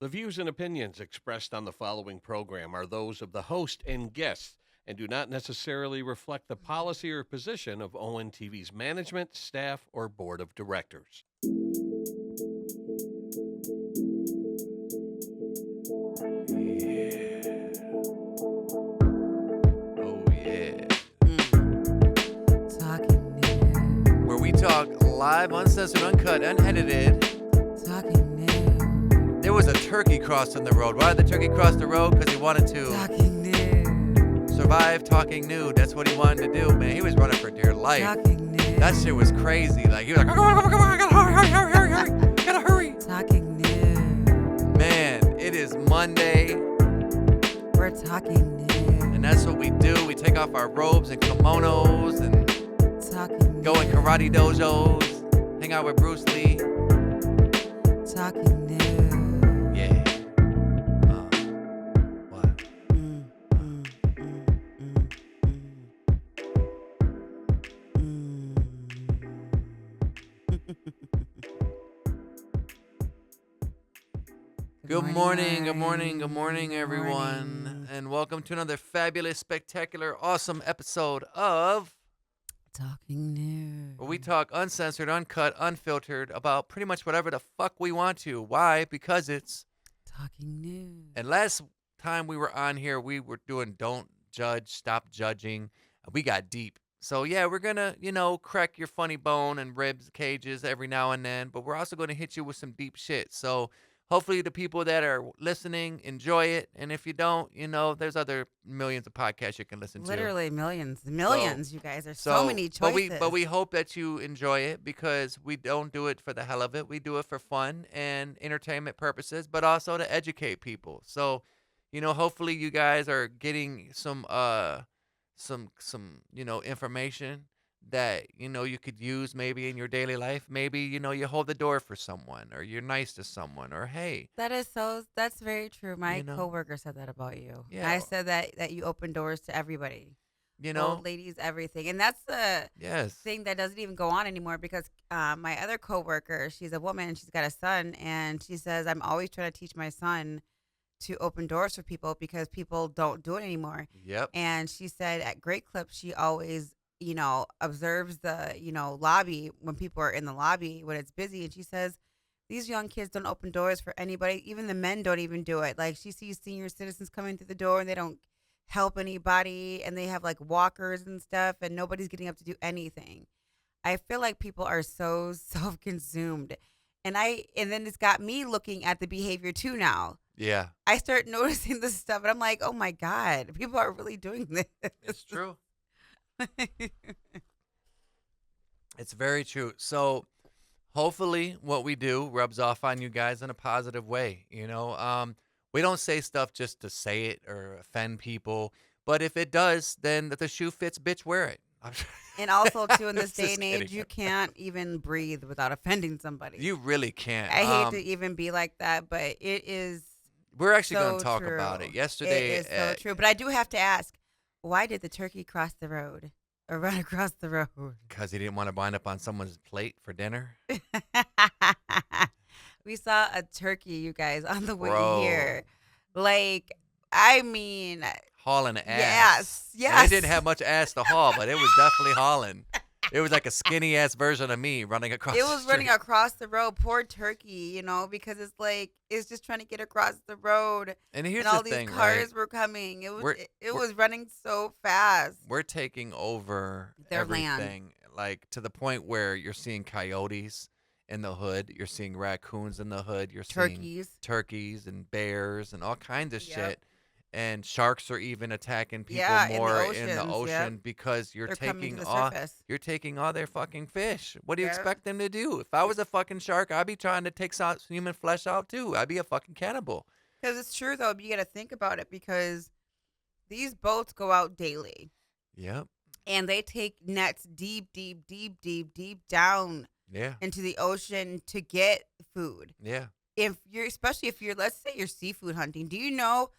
The views and opinions expressed on the following program are those of the host and guests and do not necessarily reflect the policy or position of ONTV's management, staff, or board of directors. Oh, yeah. Talking new. Where we talk live, uncensored, uncut, unedited. Talking new. There was a turkey crossing the road. Why did the turkey cross the road? Because he wanted to Talking new. survive talking nude. That's what he wanted to do, man. He was running for dear life. Talking new. That shit was crazy. Like, he was like, come on, I gotta hurry. Gotta hurry. Talking new. Man, it is Monday, We're talking new. and that's what we do. We take off our robes and kimonos and Talking go in new. karate dojos, hang out with Bruce Lee. Talking new. Yeah. What? Mm, mm, mm, mm, mm, Good morning, everyone. And welcome to another fabulous, spectacular, awesome episode of Talking new. where we talk uncensored, uncut, unfiltered about pretty much whatever the fuck we want to. Why? Because it's. Talking new. And last time we were on here, we were doing Don't Judge, Stop Judging. We got deep. So, yeah, we're going to, crack your funny bone and ribs cages every now and then. But we're also going to hit you with some deep shit. So, hopefully the people that are listening enjoy it. And if you don't, there's other millions of podcasts you can listen to. Literally millions. Millions, you guys. There's so So, many choices. But we hope that you enjoy it because we don't do it for the hell of it. We do it for fun and entertainment purposes, but also to educate people. So, hopefully you guys are getting some information that, you could use maybe in your daily life. Maybe, you hold the door for someone or you're nice to someone or, hey, That's very true. My You know? coworker said that about you. Yeah. I said that you open doors to everybody. you Old know, ladies, everything. And that's the yes. thing that doesn't even go on anymore because my other coworker, she's a woman, she's got a son, and she says, I'm always trying to teach my son to open doors for people because people don't do it anymore. Yep. And she said at Great Clip, she always, observes the, lobby when people are in the lobby when it's busy. And she says, these young kids don't open doors for anybody. Even the men don't even do it. Like she sees senior citizens coming through the door and they don't help anybody. And they have like walkers and stuff and nobody's getting up to do anything. I feel like people are so self-consumed. And then it's got me looking at the behavior too now. Yeah. I start noticing this stuff and I'm like, oh my God, people are really doing this. It's true. It's very true. So hopefully what we do rubs off on you guys in a positive way. We don't say stuff just to say it or offend people. But if it does, then if the shoe fits, bitch, wear it. And also, too, in this Just day and age, kidding. you can't even breathe without offending somebody. You really can't. I hate to even be like that, but it is We're actually so going to talk true. about it. Yesterday, It is so true. But I do have to ask, why did the turkey cross the road or run across the road? because he didn't want to wind up on someone's plate for dinner. We saw a turkey, you guys, on the way Bro. here. Like, I mean, Hauling ass. yes, And yes. it didn't have much ass to haul, but it was definitely hauling. It was like a skinny ass version of me running across It the was running street. across the road. Poor turkey, because it's like it's just trying to get across the road, And here's and all the these thing, cars right? were coming. It was We're- it we're- was running so fast. We're taking over Their land. everything, like to the point where you're seeing coyotes in the hood, you're seeing raccoons in the hood, you're seeing Turkeys. turkeys and bears and all kinds of Yep. shit. And sharks are even attacking people Yeah, in the more in the oceans, ocean yep. because you're They're coming taking to the all surface. you're taking all their fucking fish. What do you Yep. expect them to do? If I was a fucking shark, I'd be trying to take some human flesh out too. I'd be a fucking cannibal. Because it's true though, you got to think about it because these boats go out daily Yep. and they take nets deep down Yeah. into the ocean to get food. Yeah. Especially if you're, let's say you're seafood hunting, do you know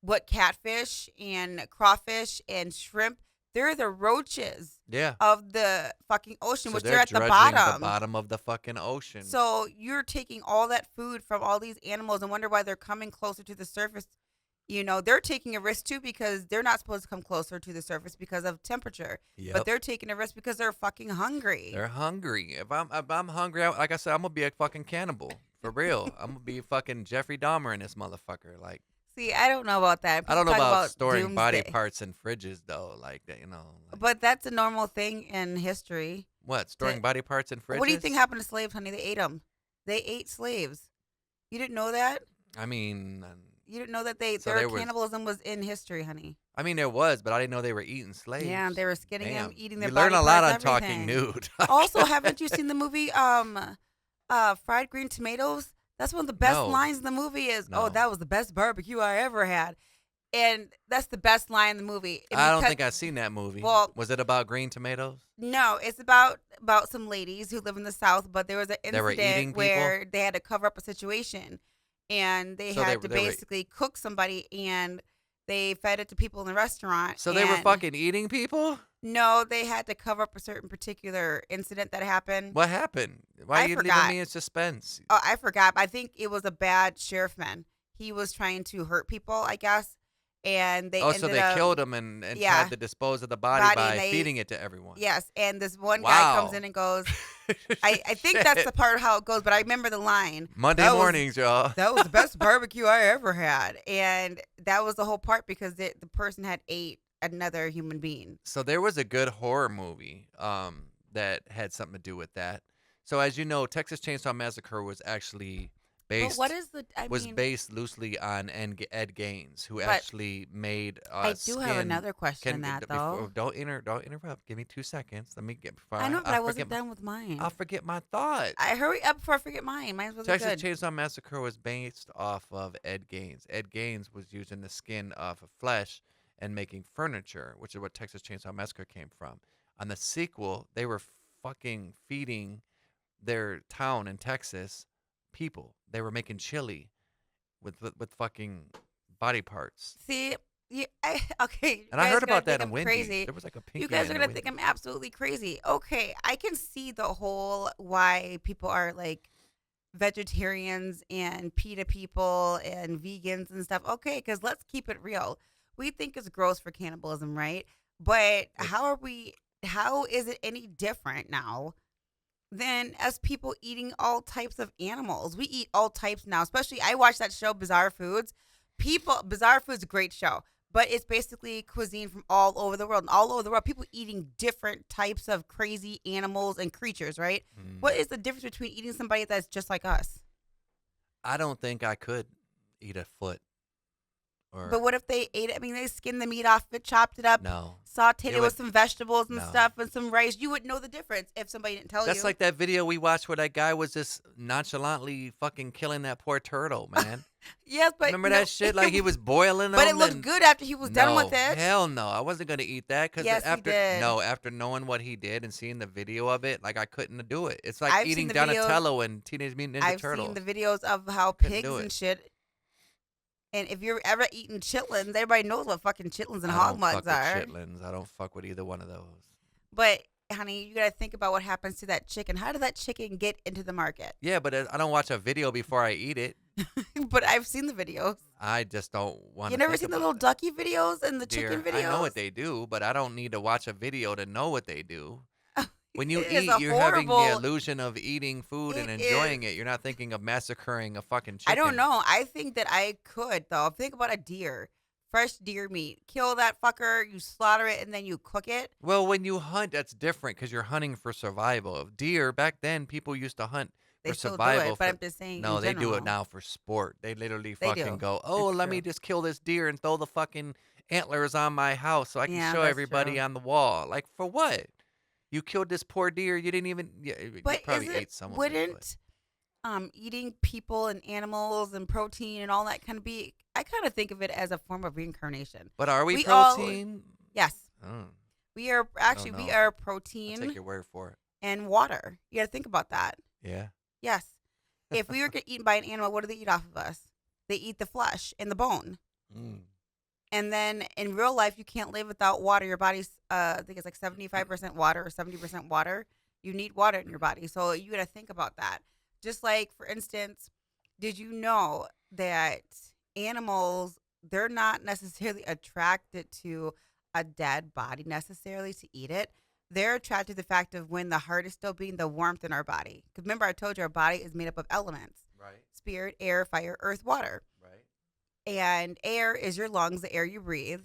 what catfish and crawfish and shrimp They're the roaches Yeah. of the fucking ocean, So which they're they're at the drudging the bottom. bottom of the fucking ocean. So you're taking all that food from all these animals and wonder why they're coming closer to the surface. You know, they're taking a risk too because they're not supposed to come closer to the surface because of temperature. Yep. But they're taking a risk because they're fucking hungry. They're hungry. If I'm hungry, like I said, I'm gonna be a fucking cannibal for real. I'm gonna be fucking Jeffrey Dahmer in this motherfucker. Like See, I don't know about that. I don't know People talk about storing body doomsday. parts in fridges though. Like that, you know. Like, But that's a normal thing in history. what storing body parts in fridges? What do you think happened to slaves, honey? They ate them. They ate slaves. You didn't know that? I mean, You didn't know that So their there was- cannibalism was in history, honey. there was, but I didn't know they were eating slaves. Yeah, they were skinning them, Damn. eating their You body learn a lot parts, on talking everything. nude. Also, haven't you seen the movie Fried Green Tomatoes? That's one of the best No. lines in the movie is, No. "Oh, that was the best barbecue I ever had." And that's the best line in the movie. And I don't because- think I've seen that movie. Well- was it about green tomatoes? No, it's about some ladies who live in the South, but there was an They were eating incident people? where they had to cover up a situation, and they So had they to were- basically cook somebody, and they fed it to people in the restaurant. So they were and- fucking eating people? No, they had to cover up a certain particular incident that happened. What happened? Why I are you forgot. leaving me in suspense? Oh, I forgot. I think it was a bad sheriffman. He was trying to hurt people, I guess, and they so ended they up, killed him and yeah. had to dispose of the body Body, by and they- feeding it to everyone. Yes, and this one guy comes Wow. in and goes, I think that's the part of how it goes, but I remember the line. Monday That was- mornings, y'all. That was the best barbecue I ever had. And that was the whole part because the person had ate another human being. So there was a good horror movie that had something to do with that. So as you know, Texas Chainsaw Massacre was actually based But what is the, I was mean, based loosely on Ed Gaines, who But actually made I do have another question in that, though. Don't interrupt. Give me 2 seconds. Let me get. Before I know, but I I'll wasn't forget done with mine. I'll forget my thought. I hurry up before I forget mine. Mine's really Texas good. Chainsaw Massacre was based off of Ed Gaines. Ed Gaines was using the skin of flesh and making furniture, which is what Texas Chainsaw Massacre came from. On the sequel, they were fucking feeding their town in Texas people. They were making chili with fucking body parts. See, okay. And I heard about that in I'm Wendy's. crazy. There was like a pinky. You guys are in gonna a think I'm Wendy's. absolutely crazy. Okay, I can see the whole why people are like vegetarians and PETA people and vegans and stuff. Okay, because let's keep it real. We think it's gross for cannibalism, right? But how is it any different now than us people eating all types of animals? We eat all types now, especially I watch that show Bizarre Foods. Bizarre Foods is a great show, but it's basically cuisine from all over the world. And all over the world, people eating different types of crazy animals and creatures, right? Mm. What is the difference between eating somebody that's just like us? I don't think I could eat a foot. But what if they ate it? I mean, they skinned the meat off of it, chopped it up, No. sauteed It it with would- some vegetables and no. stuff and some rice. You would know the difference if somebody didn't tell That's you. like that video we watched where that guy was just nonchalantly fucking killing that poor turtle, man. Yes, but Remember no, that shit? Like he was boiling them. But it looked and- good after he was done with No, it. Hell no, I wasn't gonna eat that because Yes, you after did. after knowing what he did and seeing the video of it, like I couldn't do it. It's like I've seen eating the videos- Donatello and Teenage Mutant Ninja I've Turtles. seen the videos of how Couldn't pigs do and it. shit. And if you're ever eating chitlins, everybody knows what fucking chitlins and I hog don't mugs fuck are. with chitlins. I don't fuck with either one of those. But honey, you gotta think about what happens to that chicken. How did that chicken get into the market? Yeah, but I don't watch a video before I eat it. But I've seen the videos. I just don't want. You never seen the little ducky videos and the chicken videos? I know what they do, but I don't need to watch a video to know what they do. When you It is eat, a you're having the horrible- illusion of eating food and It enjoying it. You're not thinking of massacring a fucking chicken. I don't know. I think that I could though. Think about a deer. Fresh deer meat. Kill that fucker, you slaughter it, and then you cook it. Well, when you hunt, that's different because you're hunting for survival. Deer, back then, people used to hunt They for still survival. do it, but for- I'm just saying. no, in they do general. it now for sport. They literally They fucking do. go, oh, It's let me true. just kill this deer and throw the fucking antlers on my house so I can Yeah, show that's everybody true. on the wall. Like, for what? You killed this poor deer. You didn't even. Yeah, you But probably is ate it, some of it. wouldn't eating people and animals and protein and all that kind of be? I kind of think of it as a form of reincarnation. But are we we all- protein? Yes, Oh, we are actually we know. are I'll protein take your word for it. and water. You got to think about that. Yeah. Yes, if we were getting eaten by an animal, what do they eat off of us? They eat the flesh and the bone. Mm. And then in real life, you can't live without water. Your body's, I think it's like 75% water or 70% water. You need water in your body. So you got to think about that. Just like, for instance, did you know that animals, they're not necessarily attracted to a dead body necessarily to eat it? They're attracted to the fact of when the heart is still beating, the warmth in our body. Because remember, I told you our body is made up of elements: Right. spirit, air, fire, earth, water. Right. And air is your lungs, the air you breathe.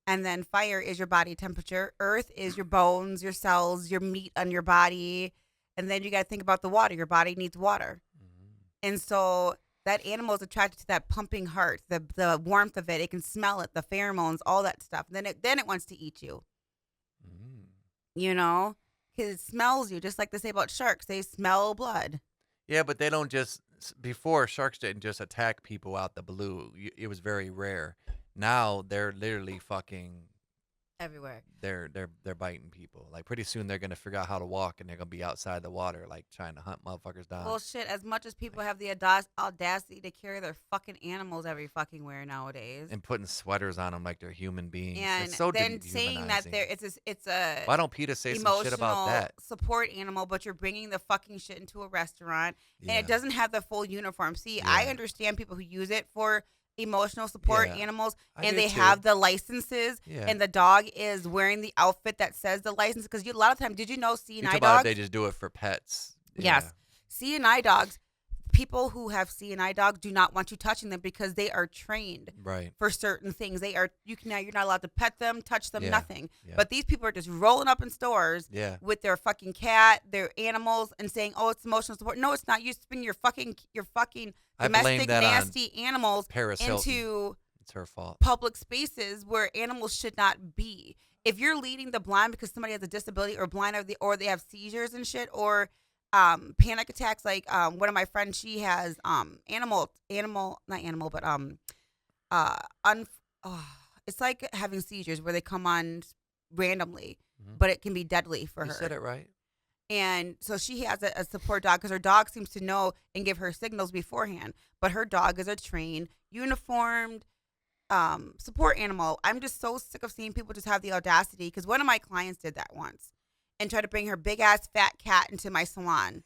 And then fire is your body temperature. Earth is your bones, your cells, your meat on your body. And then you got to think about the water. Your body needs water. And so that animal is attracted to that pumping heart, the warmth of it. It can smell it, the pheromones, all that stuff. And then it wants to eat you, you know, because it smells you, just like they say about sharks. They smell blood. Yeah, but they don't just before sharks didn't just attack people out the blue. It was very rare. Now they're literally fucking. Everywhere. They're biting people. Like pretty soon they're gonna figure out how to walk and they're gonna be outside the water, like trying to hunt motherfuckers down. Well, shit, as much as people have the audacity to carry their fucking animals every fucking where nowadays. And putting sweaters on them like they're human beings. And it's so then saying that it's a why don't PETA say some shit about emotional that? support animal, but you're bringing the fucking shit into a restaurant and Yeah. it doesn't have the full uniform. See, Yeah. I understand people who use it for emotional support Yeah. animals I and do they too. have the licenses Yeah. and the dog is wearing the outfit that says the license, because a lot of times, did you know You CNI talk about dogs? they just do it for pets. Yes. CNI dogs, people who have CNI dogs do not want you touching them because they are trained Right. for certain things. You're not allowed to pet them, touch them, Yeah. nothing. Yeah. But these people are just rolling up in stores Yeah. with their fucking cat, their animals, and saying, "Oh, it's emotional support." No, it's not. You bring your fucking I blame domestic that on nasty animals Paris Hilton. into It's her fault. public spaces where animals should not be. If you're leading the blind because somebody has a disability or blind or they have seizures and shit or panic attacks, like one of my friends, she has not animal but uh un, it's like having seizures where they come on randomly, Mhm. but it can be deadly for You her. said it right. And so she has a support dog because her dog seems to know and give her signals beforehand. But her dog is a trained, uniformed support animal. I'm just so sick of seeing people just have the audacity, because one of my clients did that once and tried to bring her big ass fat cat into my salon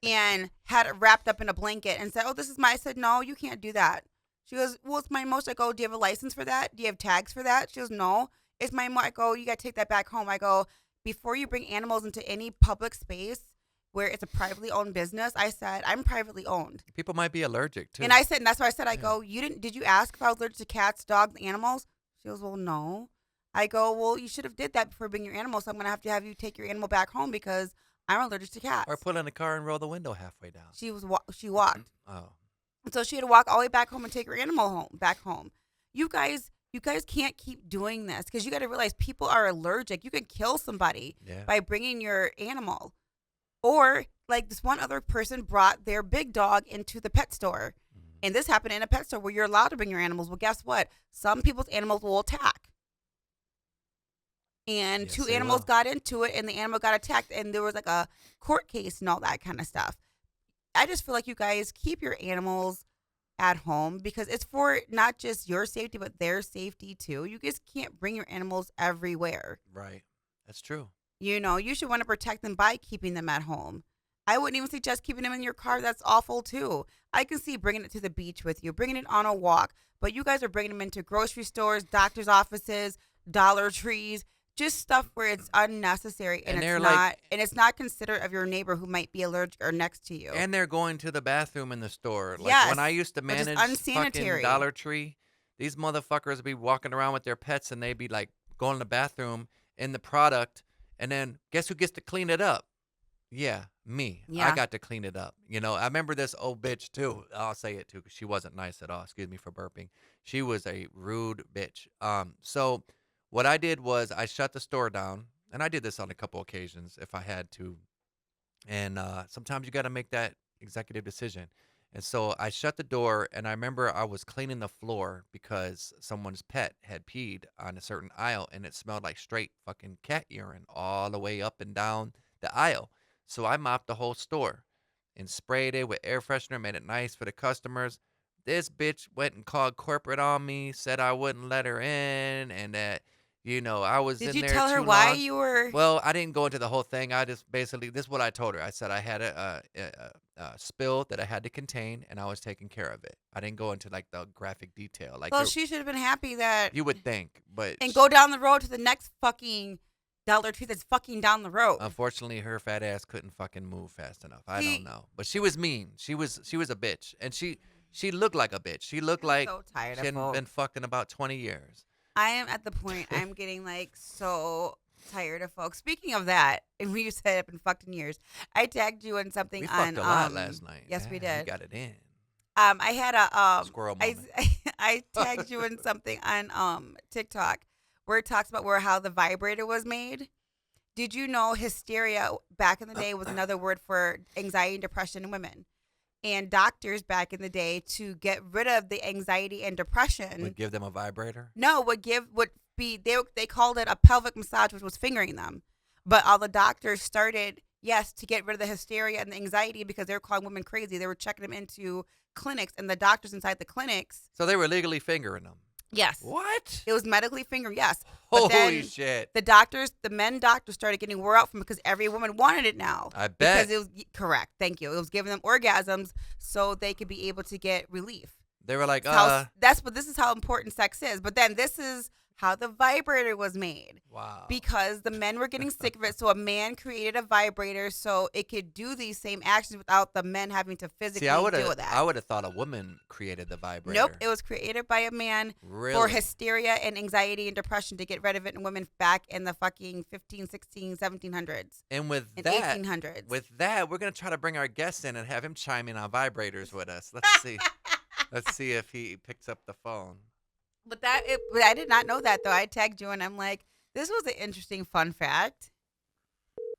and had it wrapped up in a blanket and said, "Oh, this is my." I said, "No, you can't do that." She goes, "Well, it's my emotion." I go, "Do you have a license for that? Do you have tags for that?" She goes, "No, it's my emotion." I go, "You got to take that back home." I go, "Before you bring animals into any public space where it's a privately owned business," I said, "I'm privately owned." People might be allergic too. And I said, and that's why I said, I Yeah. go, did you ask if I was allergic to cats, dogs, animals? She goes, "Well, no." I go, "Well, you should have did that before bringing your animal. So I'm going to have you take your animal back home because I'm allergic to cats." Or put it in the car and roll the window halfway down. She walked. Oh. So she had to walk all the way back home and take her animal back home. You guys can't keep doing this, because you got to realize people are allergic. You can kill somebody Yeah. by bringing your animal. Or like this one other person brought their big dog into the pet store. And this happened in a pet store where you're allowed to bring your animals. Well, guess what? Some people's animals will attack. And Yes, two they animals will. got into it and the animal got attacked and there was like a court case and all that kind of stuff. I just feel like you guys keep your animals at home because it's for not just your safety, but their safety too. You just can't bring your animals everywhere. Right. That's true. You should want to protect them by keeping them at home. I wouldn't even suggest keeping them in your car. That's awful too. I can see bringing it to the beach with you, bringing it on a walk, but you guys are bringing them into grocery stores, doctor's offices, Dollar Trees, just stuff where it's unnecessary and they're it's like- not, and it's not considerate of your neighbor who might be allergic or next to you. And they're going to the bathroom in the store. Like Yes, when I used to which is manage unsanitary. fucking Dollar Tree, these motherfuckers would be walking around with their pets and they'd be like going to the bathroom in the product, and then guess who gets to clean it up? Yeah, me. Yeah. I got to clean it up. I remember this old bitch too. I'll say it too because she wasn't nice at all. Excuse me for burping. She was a rude bitch. So what I did was I shut the store down, and I did this on a couple occasions if I had to. And sometimes you got to make that executive decision. And so I shut the door, and I remember I was cleaning the floor because someone's pet had peed on a certain aisle, and it smelled like straight fucking cat urine all the way up and down the aisle. So I mopped the whole store and sprayed it with air freshener, made it nice for the customers. this bitch went and called corporate on me, said I wouldn't let her in, and that I was Did in you there tell her too why long. you were? Well, I didn't go into the whole thing. I just basically this is what I told her. I said I had a spill that I had to contain, and I was taking care of it. I didn't go into like the graphic detail, like Well, she should have been happy that you would think, but and go down the road to the next fucking Dollar Tree that's fucking down the road. unfortunately, her fat ass couldn't fucking move fast enough. I See- don't know, but she was mean. She was a bitch, and she looked like a bitch. She looked I'm like so tired she of hadn't folks. been fucked in about 20 years. I am at the point I'm getting like so tired of folks. Speaking of that, and we said up and fucked in years, I tagged you in something We on fucked a lot last night. Yes, we Yeah, did. We got it in. I had a Squirrel I moment. I tagged you in something on TikTok where it talks about how the vibrator was made. Did you know hysteria back in the day was another word for anxiety and depression in women? And doctors back in the day, to get rid of the anxiety and depression, Would give them a vibrator. no, would be they called it a pelvic massage, which was fingering them. But all the doctors started, yes, to get rid of the hysteria and the anxiety because they were calling women crazy. They were checking them into clinics, and the doctors inside the clinics, So they were legally fingering them. yes, What? it was medically fingering, yes. But Holy then shit! the men doctors started getting wore out from it because every woman wanted it now. I bet. Because it was correct. Thank you. It was giving them orgasms so they could be able to get relief. They were like, This is how important sex is. But then this is how the vibrator was made. wow. Because the men were getting sick of it, so a man created a vibrator so it could do these same actions without the men having to physically See, I deal with that. I would have thought a woman created the vibrator. Nope, it was created by a man Really? for hysteria and anxiety and depression to get rid of it in women back in the fucking 15, 16, 1700s And with and that, 1800s. with that, we're gonna try to bring our guest in and have him chime in on vibrators with us. Let's see. Let's see if he picks up the phone. But I did not know that though. I tagged you and I'm like, this was an interesting fun fact.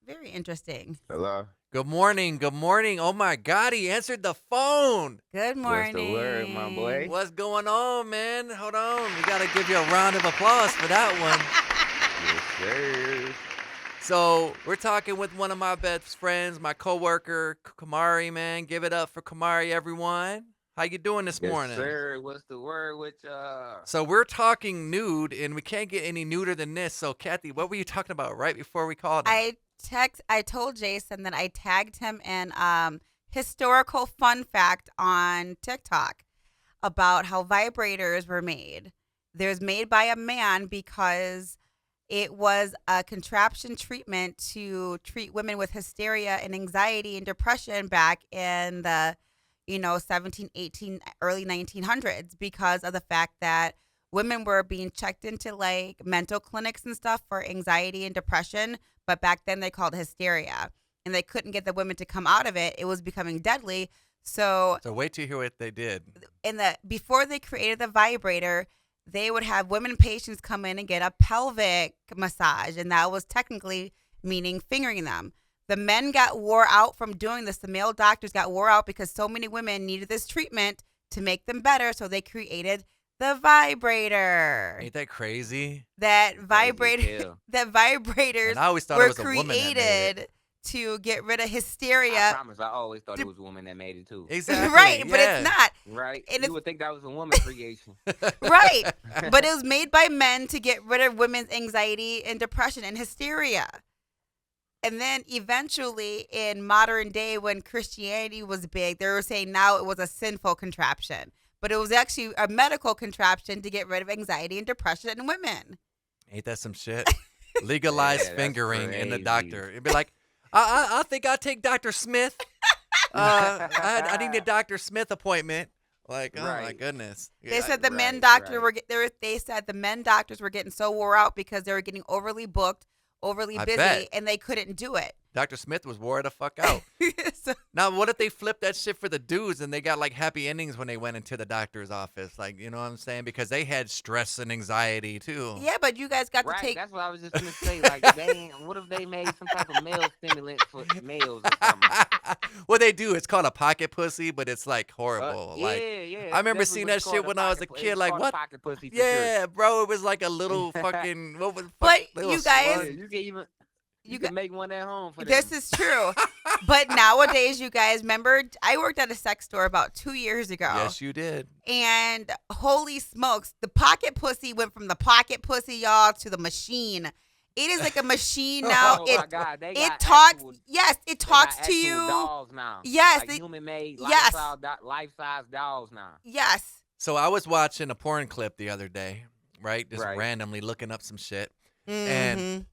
Very interesting. Hello. Good morning. Good morning. Oh my God, he answered the phone. Good morning. What's the word, my boy? What's going on, man? Hold on. We gotta give you a round of applause for that one. Yes, sir. So we're talking with one of my best friends, my coworker, Camari, man. Give it up for Camari, everyone. How you doing this Yes, morning? sir. What's the word with y'all? So we're talking nude, and we can't get any nuder than this. So, Kathy, what were you talking about right before we called him? I told Jason that I tagged him in historical fun fact on TikTok about how vibrators were made. There's made by a man because it was a contraption treatment to treat women with hysteria and anxiety and depression back in the 17, 18, early 1900s, because of the fact that women were being checked into like mental clinics and stuff for anxiety and depression. But back then they called it hysteria, and they couldn't get the women to come out of it. It was becoming deadly. So wait till you hear what they did. before they created the vibrator, they would have women patients come in and get a pelvic massage, and that was technically meaning fingering them. The men got wore out from doing this. The male doctors got wore out because so many women needed this treatment to make them better, so they created the vibrator. Ain't that crazy? That Crazy vibrator, as hell. that vibrators And I always thought were it was a woman that made it. created to get rid of I hysteria. promise, I always thought it was a woman that made it too. Exactly. Right, but yeah. it's not. Right? And You would think that was a woman creation. Right. But it was made by men to get rid of women's anxiety and depression and hysteria. And then eventually in modern day, when Christianity was big, they were saying now it was a sinful contraption. But it was actually a medical contraption to get rid of anxiety and depression in women. Ain't that some shit? Legalized Yeah, that's fingering in the crazy. doctor. It'd be like, I think I'll take Dr. Smith. I need a Dr. Smith appointment. Like, oh my Right. goodness. They Yeah, said the men right, doctor right. they said the men doctors were getting so wore out because they were getting overly booked, overly I busy, bet. and they couldn't do it. Dr. Smith was wore the fuck out. So- Now, what if they flipped that shit for the dudes and they got like happy endings when they went into the doctor's office? Like, you know what I'm saying? Because they had stress and anxiety too. yeah, but you guys got Right, to take. that's what I was just gonna say. Like, what if they made some type of male stimulant for males or something? What they do, it's called a pocket pussy, but it's like horrible. Yeah, like, yeah. I remember that's seeing what it's that shit called, when I was a pocket pu- kid, it's like, called a what? Pocket pussy for Yeah, bro, it was like a little fucking what was But little you guys- Sure. slug. You can even You can make one at home for This them. is true. But nowadays, you guys, remember, I worked at a sex store about 2 years ago. Yes, you did. And holy smokes, the pocket pussy went from the pocket pussy, y'all, to the machine. It is like a machine now. Oh my God, they It got talks. actual, Yes, it they got talks to actual you. dolls now. Yes, Like human-made, yes. life-size dolls now. Yes. So I was watching a porn clip the other day, right? Just Right. randomly looking up some shit, Mm-hmm. and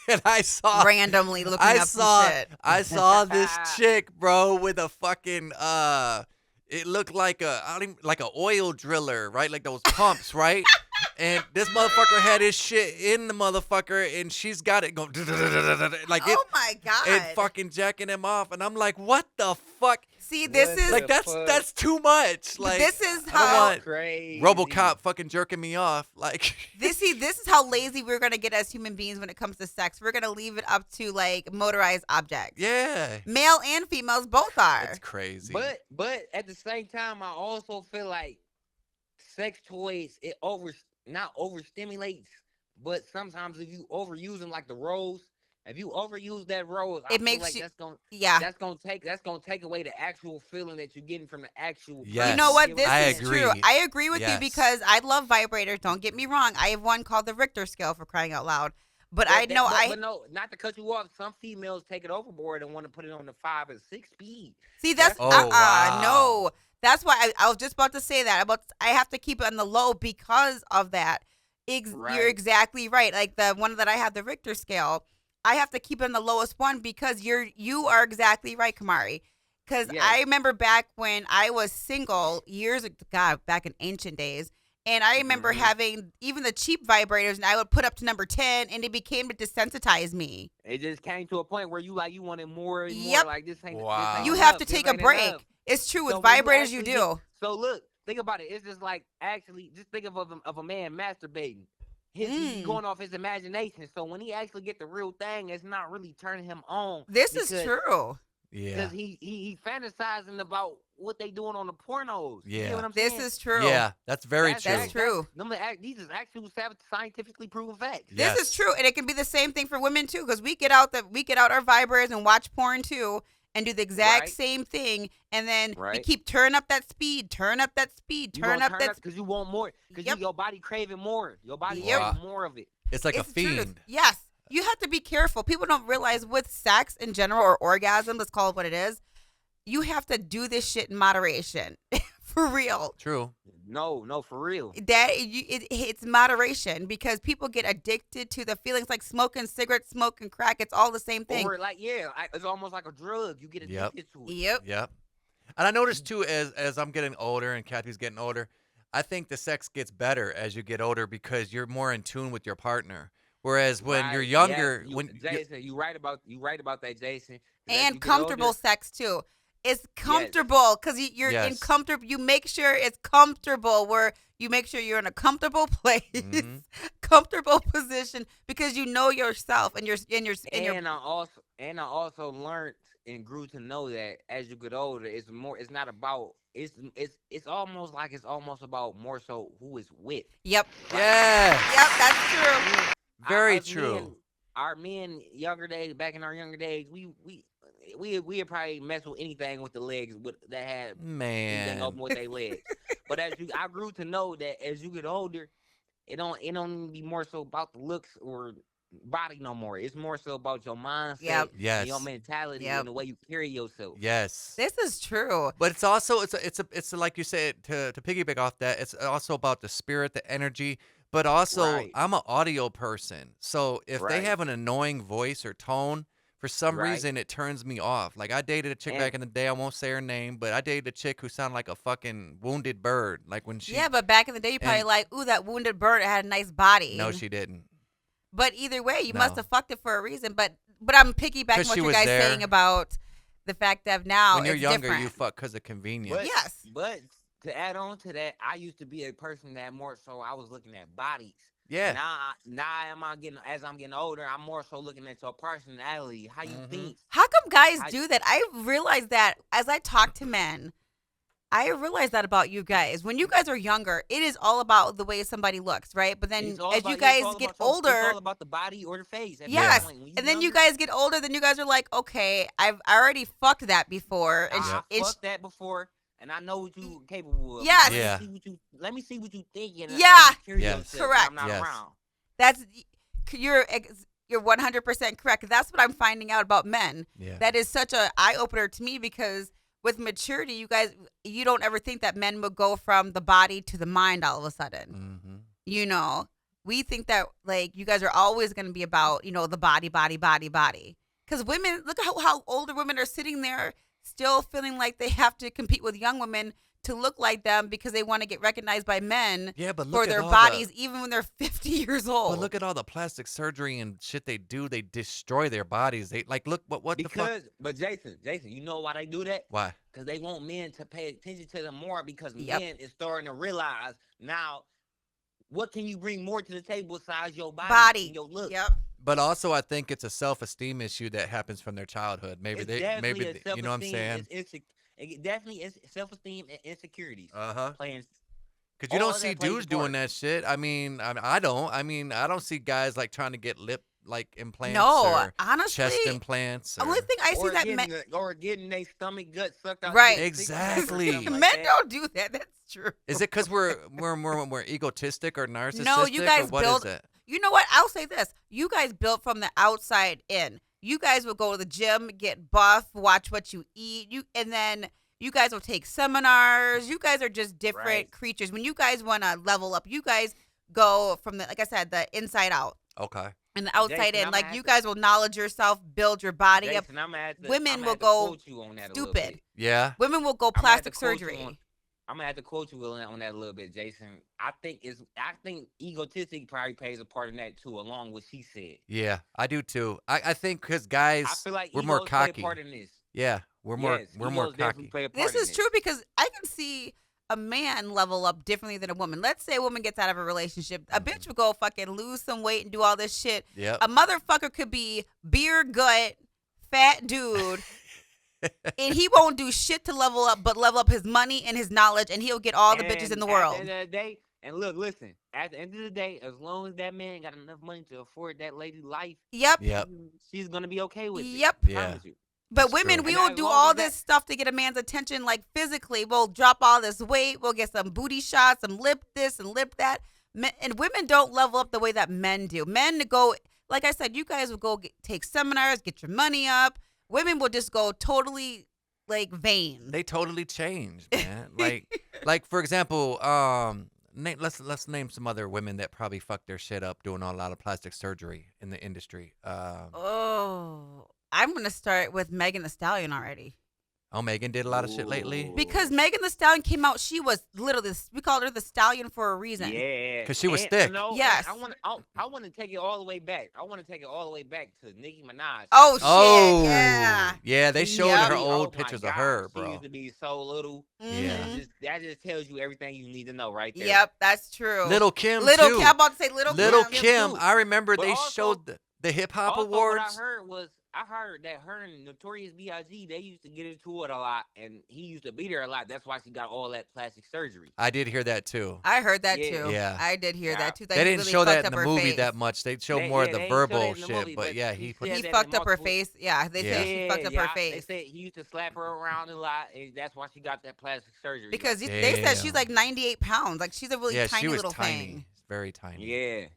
and I saw Randomly looking up some shit. I saw this chick, bro, with a fucking it looked like like a oil driller, right? Like those pumps, right? And this motherfucker had his shit in the motherfucker, and she's got it going like it. Oh my God. It fucking jacking him off, and I'm like, what the fuck? See, this What is the Like that's too much. Like this is I don't how want Crazy. RoboCop fucking jerking me off. Like this is how lazy we're gonna get as human beings when it comes to sex. We're gonna leave it up to like motorized objects. yeah, Male and females both are. it's crazy. But at the same time, I also feel like sex toys not overstimulates, but sometimes if you overuse them like the rose, if you overuse that rose, I It feel makes like you- that's Yeah. gonna take away the actual feeling that you're getting from the actual. Yes. You know what? You This I is agree. true. I agree with you Yes. because I love vibrators. Don't get me wrong. I have one called the Richter scale for crying out loud. But I know But no, not to cut you off. Some females take it overboard and want to put it on the 5 and 6 speed. see that's Oh, wow. no. That's why I was just about to say that. I have to keep it on the low because of that. You're Right. exactly right. Like the one that I have, the Richter scale, I have to keep it on the lowest one because you are exactly right, Camari. Because Yes. I remember back when I was single years ago, God, back in ancient days, and I remember Mhm. having even the cheap vibrators, and I would put up to number 10, and it became to desensitize me. It just came to a point where you wanted more and more. Yep. Like this ain't. Wow. This ain't You enough. have to This take a ain't break. enough. It's true with So when vibrators, you actually do. So look, think about it. It's just like actually, just think of a man masturbating. He Mm. going off his imagination. So when he actually get the real thing, it's not really turning him on. This is because- true. yeah, Because he fantasizing about what they doing on the pornos. You Yeah. get what I'm This saying? is true. yeah, that's very That's- true. That's true. These is actual scientifically proven facts. Yes. This is true, and it can be the same thing for women too, because we get out our vibrators and watch porn too, and do the exact Right. same thing, and then we Right. keep turn up that speed, turn up that speed, You turn gonna up that. because you want more. Because Yep. your body craving more. Your body Yep. craving more of it. It's like a It's the truth. fiend. Yes, you have to be careful. People don't realize with sex in general or orgasm, let's call it what it is. You have to do this shit in moderation, for real. True. No, for real. It's moderation because people get addicted to the feelings like smoking cigarettes, smoking crack. It's all the same thing. Or like it's almost like a drug. You get Yep. addicted to it. Yep. Yep. And I noticed too, as I'm getting older and Kathy's getting older, I think the sex gets better as you get older because you're more in tune with your partner. Whereas when you're Right, younger, yes, when you- Jason, you right about that, Jason. 'Cause as you And get comfortable older- sex too. It's comfortable because you're in Yes. comfortable. You make sure it's comfortable where you make sure you're in a comfortable place, Mhm. comfortable position because you know yourself and And I also learned and grew to know that as you get older, it's not about it's almost about more so who is with. Yep. yes, Yep, that's true. very Us true. Our men back in our younger days, we probably mess with anything with the legs that had anything Man, open with their legs. But I grew to know that as you get older, it don't be more so about the looks or body no more. It's more so about your mindset, Yep. and yes, your mentality, Yep. and the way you carry yourself. yes. This is true. But it's also it's like you said to piggyback off that. It's also about the spirit, the energy. But also, Right. I'm an audio person, so if they Right. have an annoying voice or tone, for some Right. reason it turns me off. Like I dated a chick back in the day. I won't say her name, but I dated a chick who sounded like a fucking wounded bird. Like when she Yeah, but back in the day, you probably and- like, ooh, that wounded bird had a nice body. no, she didn't. But either way, you No. must have fucked it for a reason. But I'm piggybacking 'Cause what she you was guys there. saying about the fact that now When you're it's younger, different. you fuck because of convenience. Yes. But to add on to that, I used to be a person that more so I was looking at bodies. Yeah. As I'm getting older, I'm more so looking at your personality, how you Mhm. think. How come guys I- do that? I realize that as I talk to men, I realize that about you guys. When you guys are younger, it is all about the way somebody looks, right? But then It's all as you about guys get it's older, all about the body or the face at Yeah. that yes. point. When you And then you younger, guys get older, then you guys are like, okay, I already fucked that before. And I Yep. fucked that before, and I know what you capable of. Yes. Yeah. Let me see what you thinking. And Yeah. how you carry Yes. yourself when Correct. I'm not Yes. around. that's you're 100% correct. That's what I'm finding out about men. Yeah. That is such a eye opener to me because with maturity, you don't ever think that men would go from the body to the mind all of a sudden. Mm-hmm. You know, we think that like you guys are always going to be about, the body, body, body, body. Because women, look at how older women are sitting there still feeling like they have to compete with young women to look like them because they want to get recognized by men Yeah, but for look at their all bodies, even when they're 50 years old. But look at all the plastic surgery and shit they do. They destroy their bodies. They like look what the fuck? But Jason, you know why they do that? Why? Because they want men to pay attention to them more because Yep. men is starting to realize now what can you bring more to the table besides your body. and your look. Yep. But also, I think it's a self-esteem issue that happens from their childhood. Maybe It's they, definitely maybe a you know what I'm saying? It definitely is self-esteem and insecurities Uh-huh. playing. Because you all don't of see that plays a dudes doing part. that shit. I mean, I don't. I mean, I don't see guys like trying to get lip like implants No, or honestly, chest implants. the only or- thing I see Or that getting men, or getting their stomach gut sucked out. Right. to get a six-pack or Exactly. something like men that. don't do that. That's true. Is it because we're more egotistic or narcissistic? No, you guys or what build. is it? You know what? I'll say this: you guys built from the outside in. You guys will go to the gym, get buff, watch what you eat. And then you guys will take seminars. You guys are just different Right. creatures. When you guys want to level up, you guys go from the, like I said, the inside out Okay. and the outside Jason, in. I'ma Like have you to- guys will knowledge yourself, build your body up. Jason, I'm gonna have to, Women I'm will gonna have to go quote you on that a little stupid. bit. Yeah. Women will go I'm gonna have to plastic quote you surgery. I'm gonna have to quote you on that a little bit, Jason. I think egotistic probably plays a part in that too, along with what she said. Yeah. I do too. I think because I guys, feel like we're more egos play a cocky. part in this. Yeah. We're more Yes, we're more egos definitely cocky. play a part This in is true because I can see a man level up differently than a woman. Let's say a woman gets out of a relationship. A bitch would go fucking lose some weight and do all this shit. Yep. A motherfucker could be beer gut, fat dude, and he won't do shit to level up, but level up his money and his knowledge, and he'll get all the bitches in the At world. the end of the day, and look, listen. At the end of the day, as long as that man got enough money to afford that lady life, Yep. Yep. she's gonna be okay with it. Yep. I Yeah. promise you. But That's women, true. we And will as do long all as this stuff to get a man's attention, like physically. We'll drop all this weight. We'll get some booty shots, some lip this and lip that. And women don't level up the way that men do. Men go, like I said, you guys will go take seminars, get your money up. Women will just go totally like vain. They totally changed, man. like for example, let's name some other women that probably fucked their shit up doing a lot of plastic surgery in the industry. Oh, I'm going to start with Megan Thee Stallion already. Oh, Megan did a lot of shit lately. Ooh. Because Megan Thee Stallion came out, she was literally, we called her the Stallion for a reason. Yeah, 'Cause she was And, thick. Yes. I want to take it all the way back. I want to take it all the way back to Nicki Minaj. Oh, shit. Oh, Yeah. they showed Yep. her Oh old my pictures God, of her, She bro. used to be so little. Yeah. Mhm. That just tells you everything you need to know right there. Yep, that's true. Little Kim Little too. Kim, I'm about to say Little Little Kim. Kim. too. I remember But they also- showed the hip hop Also, awards. what I heard that her and Notorious B.I.G. they used to get into it a lot, and he used to beat her a lot. That's why she got all that plastic surgery. I did hear that too. I heard that Yeah. too. Yeah. I did hear Yeah. that too. That They he didn't really show that fucked in up the her movie face. that much. They showed They- more yeah, of the they ain't show that verbal in the shit, movie, but but yeah, he he put. said He that fucked in up her multiple- face. Yeah, they Yeah. said she fucked up her They face. said he used to slap her around a lot, and that's why she got that plastic surgery. Because like, they said she's Damn. like 98 pounds. Like she's a really Yeah, tiny she was little tiny, thing. very tiny.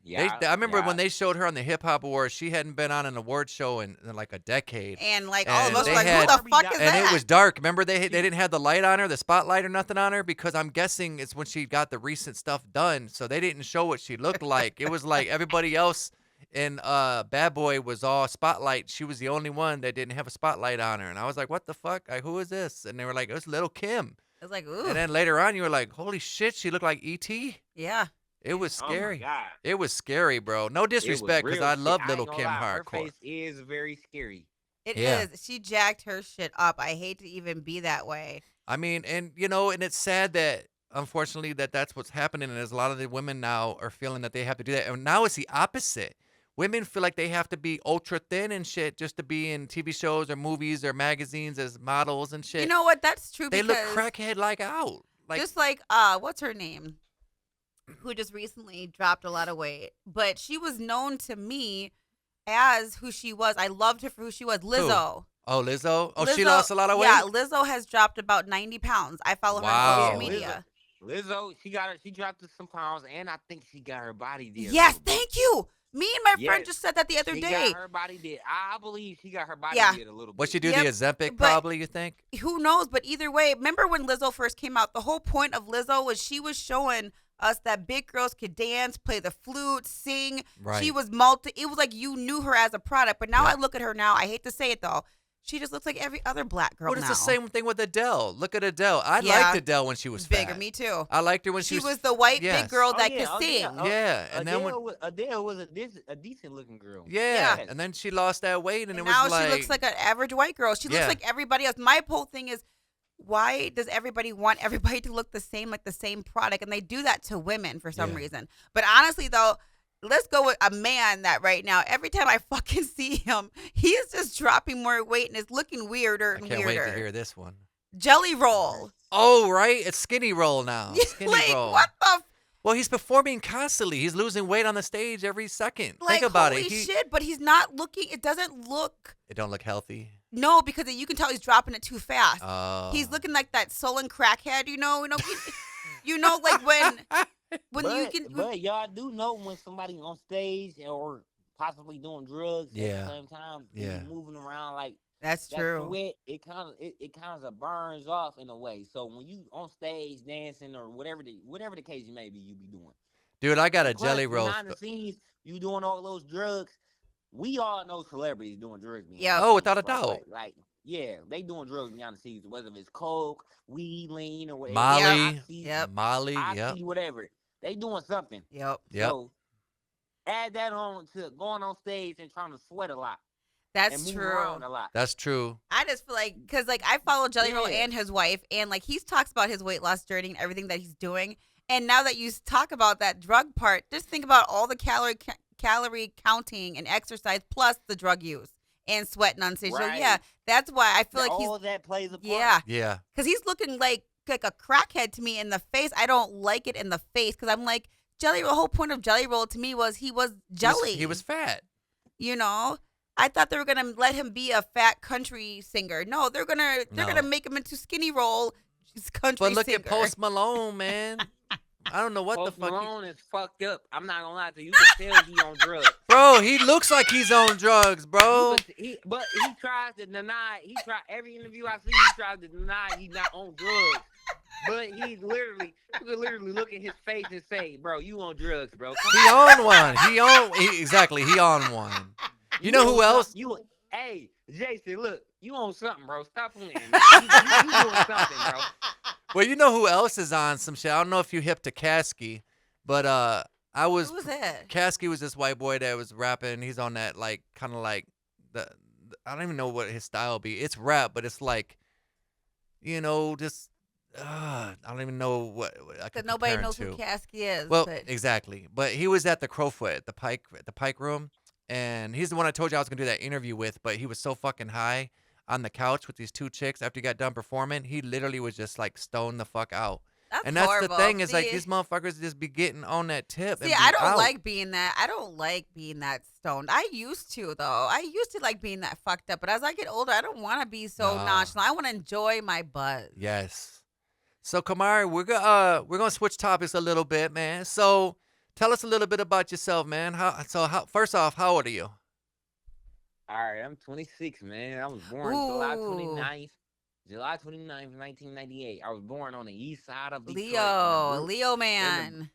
yeah. I remember yeah. when they showed her on the hip hop awards. She hadn't been on an award show in like a decade, And like all of And us they were like, had- who the fuck is and that? it was dark. Remember they didn't have the light on her, the spotlight or nothing on her, because I'm guessing it's when she got the recent stuff done, so they didn't show what she looked like. It was like everybody else in Bad Boy was all spotlight. She was the only one that didn't have a spotlight on her, and I was like, what the fuck? Like, who is this? And they were like, it was Little Kim. It was like, ooh. And then later on, you were like, holy shit, she looked like E.T. Yeah. It was Oh my scary. God. It was scary, bro. No It was disrespect, because real I scary. love ain't Little gonna Kim lie, Her hardcore. face is very scary. It is. Yeah. She jacked her shit up. I hate to even be that way. I mean, and and it's sad that unfortunately that's what's happening, and there's a lot of the women now are feeling that they have to do that, and now it's the opposite. women feel like they have to be ultra thin and shit just to be in TV shows or movies or magazines as models and shit. You know what? That's true. They because look crackhead like out. Like just like what's her name? Who just recently dropped a lot of weight, but she was known to me as who she was. I loved her for who she was. Lizzo. oh, Lizzo. Oh, she Lizzo- lost a lot of weight. Yeah, Lizzo has dropped about 90 pounds. I follow her Wow. on social Yeah, media. Lizzo, she dropped some pounds, and I think she got her body did. Yes, thank you. Me and my friend Yes. just said that the other She day. got her body did. I believe she got her body Yeah. did a little bit. What she do? Yep, The Ozempic, but- probably. You think? Who knows? But either way, remember when Lizzo first came out? The whole point of Lizzo was she was showing us that big girls could dance, play the flute, sing. Right. She was It was like you knew her as a product. But now Yeah. I look at her now. I hate to say it though. She just looks like every other black girl But it's now. the same thing with Adele. Look at Adele. I Yeah. liked Adele when she was Bigger. fat. Me too. I liked her when She she was the white yes. big girl Oh, that yeah, could oh, sing. yeah. Yeah, and then Adele was a decent looking girl. yeah, Yes. and then she lost that weight, and And it was now like she looks like an average white girl. She Yeah. looks like everybody else. My whole thing is, why does everybody want everybody to look the same, like the same product? And they do that to women for some Yeah. reason. But honestly, though, let's go with a man that right now, every time I fucking see him, he is just dropping more weight and is looking weirder I and can't weirder. wait to hear this one. Jelly Roll. Oh, right, it's Skinny Roll now. Skinny like, Roll. what the Well, he's performing constantly. He's losing weight on the stage every second. like, Think about holy it. shit, but he's not looking, it doesn't look, It don't look healthy. no, because you can tell he's dropping it too fast. Oh. He's looking like that sullen crackhead, you know, like when But y'all do know when somebody on stage or possibly doing drugs at Yeah. the same time, Yeah. moving around like that's that true. sweat, it kind of burns off in a way. So when you on stage dancing or whatever the case may be, you be doing. Dude, I got a Plus, Jelly Roll. behind the scenes, you doing all those drugs. We all know celebrities doing drugs. behind Yeah. the Oh, without a scenes, right? doubt. Like, yeah, they doing drugs behind the scenes, whether it's coke, weed, lean, or whatever. Molly. I see, Yep. Molly, I yep. see whatever. They doing something. Yep. Yep. So add that on to going on stage and trying to sweat a lot That's and move true. around a lot. That's true. I just feel like, because like I follow Jelly Roll Yeah. and his wife, and like he talks about his weight loss journey and everything that he's doing. And now that you talk about that drug part, just think about all the calorie counting and exercise plus the drug use and sweating on stage. So Right. yeah, that's why I feel like all he's that plays a part. yeah, Yeah. because he's looking like a crackhead to me in the face. I don't like it in the face because I'm like Jelly Roll. The whole point of Jelly Roll to me was he was jelly. He was fat. You know, I thought they were gonna let him be a fat country singer. No, they're gonna No. make him into Skinny Roll country But look singer. at Post Malone, man. I don't know what Post the fuck. Malone is fucked up. I'm not gonna lie to you. You can tell he on drugs. Bro, he looks like he's on drugs, bro. But he tries to deny. He tried every interview I see. He tries to deny he's not on drugs. But you could literally look at his face and say, "Bro, you on drugs, bro." Come He on one. Exactly. He on one. You know who on else? something. Hey, Jason, look, you on something, bro. Stop playing. Man. You doing something, bro. Well, you know who else is on some shit? I don't know if you hip to Kasky, but I was Who was that? Kasky was this white boy that was rapping. He's on that like kind of like the I don't even know what his style be. It's rap, but it's like, just I don't even know what I Because could nobody compare him knows to. who Kasky is. Well, but exactly. But he was at the Crowfoot, at the Pike Room, and he's the one I told you I was gonna do that interview with. But he was so fucking high on the couch with these two chicks after he got done performing. He literally was just like stoned the fuck out. that's And that's horrible. the thing is like See- these motherfuckers just be getting on that tip. and See, be I don't out. like being that. I don't like being that stoned. I used to though. I used to like being that fucked up. But as I get older, I don't want to be so Nah. nonchalant. I want to enjoy my buzz. Yes. So Camari, we're gonna switch topics a little bit, man. So tell us a little bit about yourself, man. First off, how old are you? All right, I'm 26, man. I was born July Ooh. 29th. July 29th, 1998. I was born on the east side of Detroit. Leo man.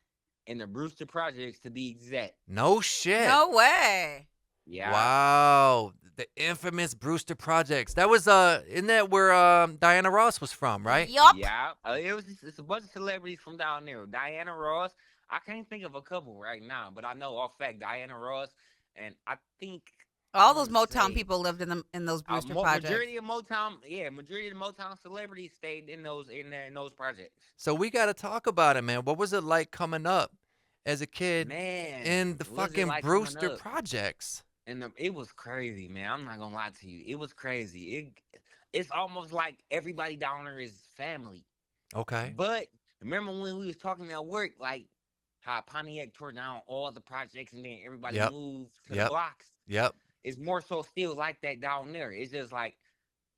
In the Brewster Projects, to be exact. No shit. No way. Yeah. Wow. The infamous Brewster Projects. That was isn't that where Diana Ross was from, right? Yup. Yeah. It's a bunch of celebrities from down there. Diana Ross. I can't think of a couple right now, but I know all fact Diana Ross, and I think All I'm those gonna Motown say, people lived in those Brewster projects. majority of the Motown celebrities stayed in those projects. So we got to talk about it, man. What was it like coming up as a kid Man, in the what's it fucking like coming Brewster up? projects. And it was crazy, man. I'm not gonna lie to you. It was crazy. It's almost like everybody down there is family. Okay. But remember when we was talking at work, like how Pontiac tore down all the projects and then everybody Yep. moved to the Yep. blocks? Yep. It's more so still like that down there. It's just like,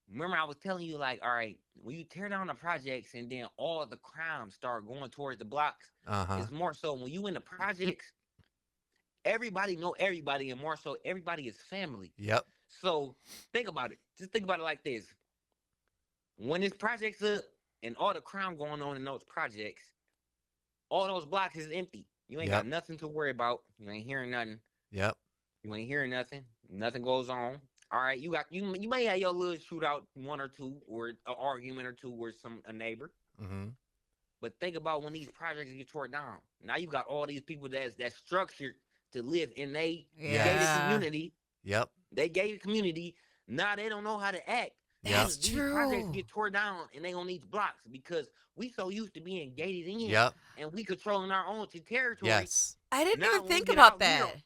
remember I was telling you, like, all right, when you tear down the projects and then all the crimes start going towards the blocks, Uh-huh. it's more so when you in the projects, everybody know everybody, and more so everybody is family. Yep. So think about it. Just think about it like this. When this project's up and all the crime going on in those projects, all those blocks is empty. You ain't got Yep. nothing to worry about. You ain't hearing nothing. Yep. You ain't hearing nothing. Nothing goes on. All right, you may have your little shootout, one or two, or an argument or two with a neighbor. Mm-hmm. But think about when these projects get torn down. Now you got all these people that's structured to live in a gated Yeah. community. Yep. They gated community. Now they don't know how to act. Yep. That's These projects true. get torn down and they on these blocks because we so used to being gated in Yep. and we controlling our own territory. Yes. I didn't Now even when we think get about out here, that.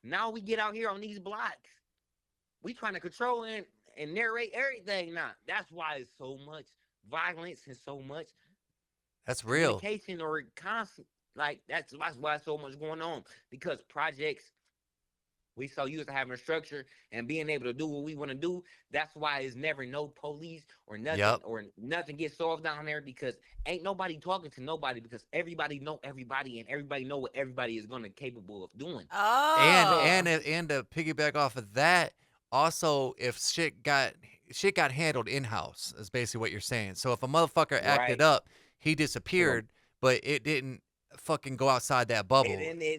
now we get out here on these blocks. We trying to control and narrate everything now. That's why it's so much violence and so much That's real. communication or constant. Like that's why so much going on because projects. We so used to having a structure and being able to do what we want to do. That's why it's never no police or nothing Yep. or nothing gets solved down there because ain't nobody talking to nobody because everybody know everybody and everybody know what everybody is gonna capable of doing. Oh. And to piggyback off of that, also if shit got handled in house is basically what you're saying. So if a motherfucker acted Right. up, he disappeared, but it didn't fucking go outside that bubble.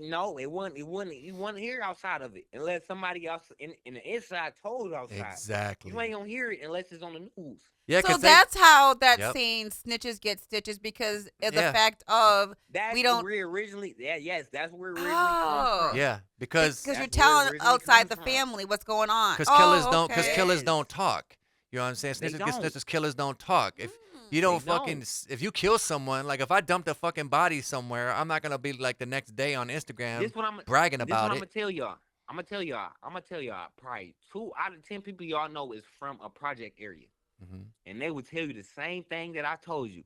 No, it wouldn't. You wouldn't hear outside of it unless somebody else in the inside told outside. Exactly. You ain't gonna hear it unless it's on the news. Yeah, So 'cause they- that's how that Yep. saying "snitches get stitches" because of Yeah. the fact of That's we don't. where it originally. Yeah, yes, that's where it originally comes from. yeah, because Because you're That's where it telling originally outside the comes from. family what's going on. Because Oh, killers okay. don't talk. You know what I'm saying? They Snitches get don't. snitches, killers don't talk. If you They don't fucking don't. if you kill someone, like if I dumped a fucking body somewhere, I'm not gonna be like the next day on Instagram This what I'm bragging this about what I'm it. gonna tell y'all. I'm gonna tell y'all. Probably 2 out of 10 people y'all know is from a project area, Hmm. and they would tell you the same thing that I told you.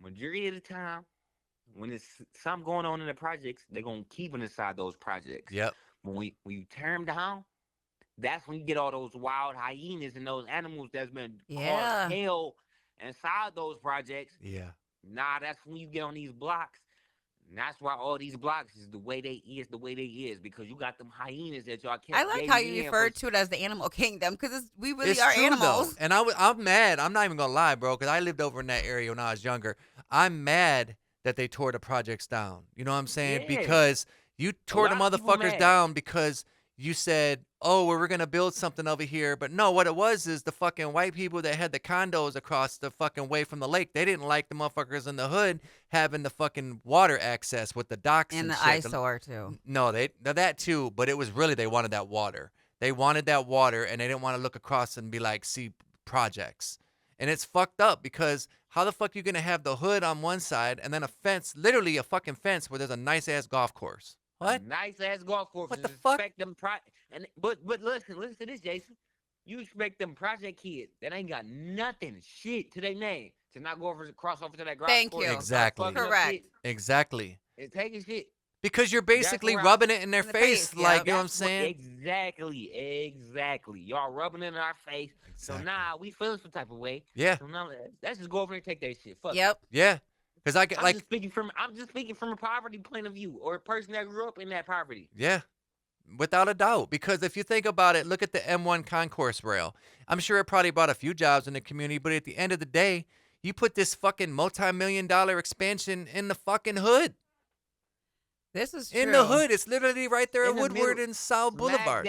Majority of the time, when it's something going on in the projects, they're gonna keep it inside those projects. Yep. When you tear them down, that's when you get all those wild hyenas and those animals that's been Yeah. caused hell inside those projects. Yeah. Nah, that's when you get on these blocks. And that's why all these blocks is the way they is because you got them hyenas that y'all kept. I like how gating you in refer for- to it as the animal kingdom because we really It's are true animals. though, and I'm mad. I'm not even gonna lie, bro, because I lived over in that area when I was younger. I'm mad that they tore the projects down. You know what I'm saying? Yeah. Because you tore the lot of people motherfuckers mad. down because you said, "Oh, well, we're gonna build something over here," but no, what it was is the fucking white people that had the condos across the fucking way from the lake. They didn't like the motherfuckers in the hood having the fucking water access with the docks And and the shit. eyesore too. No, that too, but it was really they wanted that water. They wanted that water, and they didn't want to look across and be like, see projects. And it's fucked up because how the fuck you gonna have the hood on one side and then a fence, literally a fucking fence where there's a nice ass golf course? What? Nice ass golf courses. What the fuck? Expect them but listen to this, Jason. You expect them project kids that ain't got nothing, shit to their name, to not go cross over to that golf Thank course. you. and start Exactly. fucking up Correct. shit Exactly. and taking shit. Because you're basically where rubbing it in their In the face, face, like yep. you know what I'm That's what- saying? Exactly. Y'all rubbing it in our face. Exactly. So now we feeling some type of way. Yeah, So now let's just go over there and take that shit. Fuck. it. Yep. yeah. Because I get I'm like, just speaking from a poverty point of view, or a person that grew up in that poverty. yeah, without a doubt. Because if you think about it, look at the M1 concourse rail. I'm sure it probably brought a few jobs in the community, but at the end of the day, you put this fucking multi-million-dollar expansion in the fucking hood. This is true. In the hood. It's literally right there at In the Woodward middle, and South Boulevard.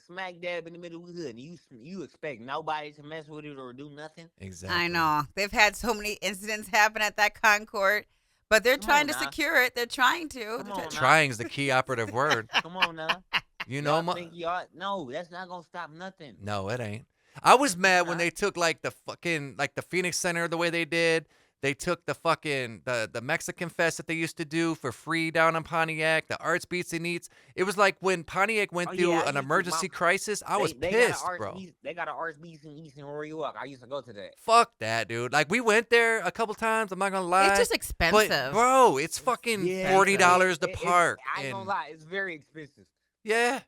Smack dab in the middle of the hood, and you expect nobody to mess with it or do nothing? Exactly. I know. They've had so many incidents happen at that Concord, but they're Come trying on to now. secure it. They're trying to. Come They're on try- now. Trying's the key operative word. Come on now. You know, Y'all think no, that's not gonna stop nothing. no, it ain't. I was mad when not. they took like the fucking like the Phoenix Center the way they did. They took the fucking the Mexican Fest that they used to do for free down in Pontiac, the Arts Beats and Eats. It was like when Pontiac went Oh through yeah, I an used to. emergency crisis. I was They got an pissed, bro. They got an arts beats in East and Royal. I used to go to that. Fuck that, dude. Like we went there a couple times. I'm not gonna lie. It's just But expensive. bro, it's fucking Yeah, $40 to it- park. I ain't gonna and lie, it's very expensive. yeah,